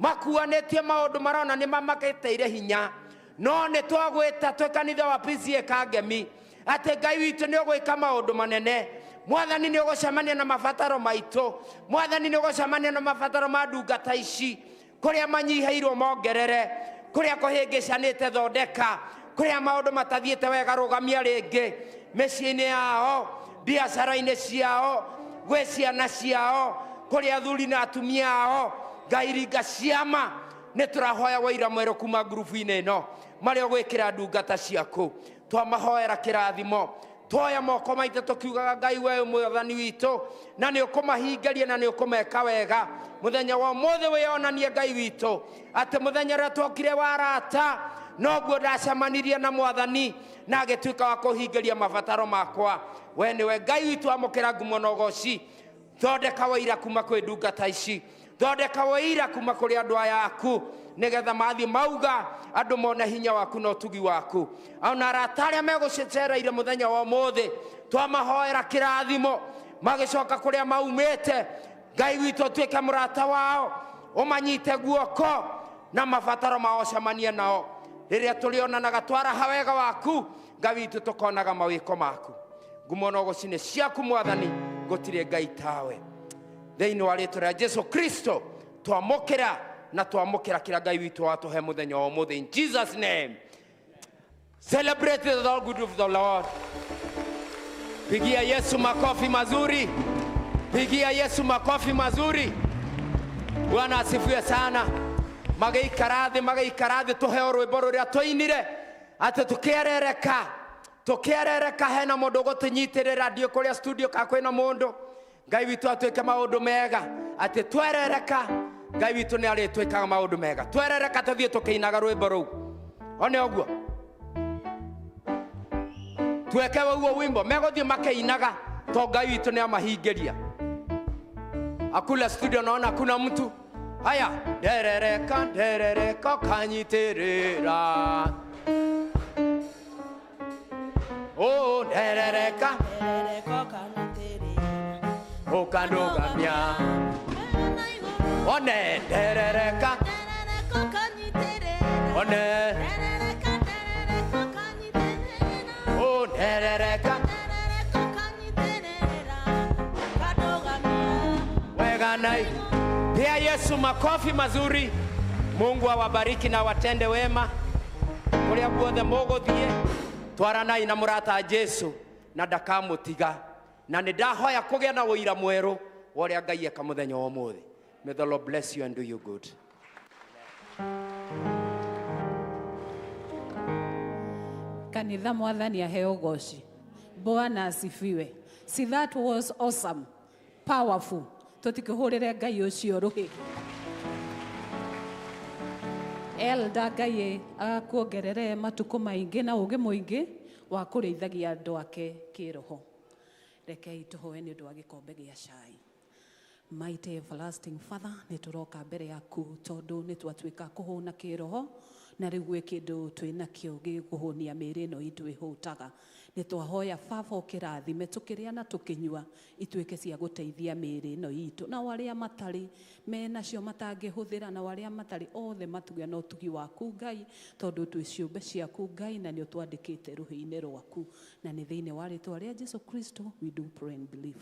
makuanĩtie maũndũ marona nĩ mamakĩteire hinya, no nĩ twagwĩta twĩ kanitha wa PCA Kangemi atĩ Ngai witũ nĩ ũgwĩka maũndũ manene. Mwathani nĩ ũgũcemania na mabataro maitũ, Mwathani nĩ ũgũcemania na mabataro ma ndungata ici, kũrĩa manyiheirwo mongerere, kũrĩa kũhĩngĩcanĩte thondeka, kũrĩa maũndũ matathiĩte wega rũgamia rĩngĩ mĩciĩ-inĩ yao, biacara-inĩ ciao, gwĩ ciana ciao, kũrĩa athuri na atumia ao. Ngai ringa ciama, nĩ tũrahoya wĩira mwerũ kuma ngurubu-inĩ ĩno marĩa ũgwĩkĩra ndungata ciaku. Twamahoera kĩrathimo, twoya moko maitũ tũkiugaga Ngai we Mwathani witũ na nĩ ũkũmahingaria na nĩ ũkũmeka wega. Mũthenya wa ũmũthĩ wĩonanie Ngai witũ atĩ mũthenya ũrĩa twokire wa arata noguo ndacemanirie na Mwathani na agĩtuĩka wa kũhingaria mabataro makwa. We nĩwe Ngai witũ, amũkĩra ngumo na ũgooci. Thondeka wĩira kuma kwĩ ndungata ici, thondeka wĩira kuma kũrĩ andũ aya aku, nĩgetha mathiĩ mauga andũ mone hinya waku na ũtugi waku. Ona arata arĩa megũcereire mũthenya wa ũmũthĩ twamahoera kĩrathimo, magĩcoka kũrĩa maumĩte, Ngai witũ ũtuĩke mũrata wao, ũmanyite guoko na mabataro mao cemanie nao. Rĩrĩa tũrĩonanaga twaraha wega waku, Ngai witũ tũkonaga mawĩko maku. Ngumo na ũgooci nĩ ciaku Mwathani, gũtirĩ Ngai tawe. Thĩinĩ wa rĩĩtwa rĩa Jesu Kristo twamũkĩra na twamũkĩra kĩrĩa Ngai witũ watũhe mũthenya wa ũmũthĩ. In Jesus name. Celebrate the good of the Lord. Pigia Yesu makofi mazuri. Pigia Yesu makofi mazuri. Bwana asifiwe sana. Magaikara thĩ tũheo rwĩmbo rũrĩa tũinire atĩ tũkĩarereka hena mũndũ ũgũtũnyitĩrĩra ndiũ kũrĩa studio ka kwĩna mũndũ. Ngai witũ atuĩke maũndũ mega, atĩ twerereka Ngai witũ nĩ arĩtwĩkaga maũndũ mega. Twerereka tũthiĩ tũkĩinaga rwĩmbo rũu. One ũguo tweke ũguo wimbo megũthiĩ makĩinaga to Ngai witũ nĩ amahingĩria. Akula studio naona kuna mtu. Haya, nderereka kanyitĩrĩra. Oh, nderereka ukandũgamia. One nderereka one oh nderereka wega nai. Pia Yesu makofi mazuri. Mungu awabariki na watende wema kũrĩa guothe mũgũthiĩ. Twaranai na mũrata Jesu na ndakamũtiga, na nĩ ndahoya kũgĩa na ũira mwerũ wa ũrĩa Ngai eka mũthenya wa ũmũthĩ. May the Lord bless you and do you good. Kanitha Mwathani aheo ũgooci. Bwana asifiwe. See, that was awesome, powerful. Tũtikĩhũrĩre Ngai ũcio rũhĩ. Elda Ngai akuongerere matukũ maingĩ na ũgĩ mũingĩ wa kũrĩithagia andũ ake kĩroho. Rekei tũhoe nĩ ũndũ wa gĩkombe gĩa cai. Mighty everlasting Father, nĩ tũroka mbere yaku tondũ nĩ twatuĩka kũhũna kĩroho na rĩu gwĩ kĩndũ twĩnakĩo gĩkũhũnia mĩĩrĩ ĩno itũ ĩhũtaga. Nĩ twahoya Baba ũkĩrathime tũkĩrĩa na tũkĩnyua ituĩke cia gũteithia mĩĩrĩ ĩno itũ, na arĩa matarĩ menacio matangĩhũthĩra, na arĩa matarĩ othe matugĩa na ũtugi waku Ngai, tondũ twĩ ciũmbe ciaku Ngai na nĩ ũtwandĩkĩte rũhĩ-inĩ rwaku, na nĩ thĩinĩ wa rĩĩtwa rĩa Jesu Kristo we do pray and believe.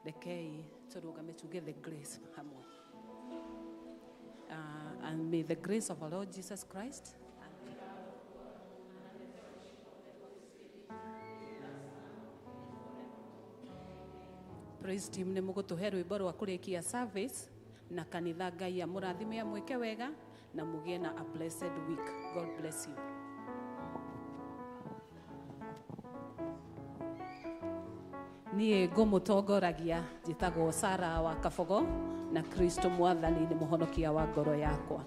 Rekei tũrũgame tuge the grace hamwe. And may the grace of our Lord Jesus Christ praise team nĩ mũgũtũhe rwĩmbo rwa kũrĩkia service, na kanitha Ngai amũrathime amwĩke wega na mũgĩe na a blessed week. God bless you. niĩ ngũmũtongoragia njĩtagwo Sara wa Kabogo, na Kristo Mwathani nĩ mũhonokia wa ngoro yakwa.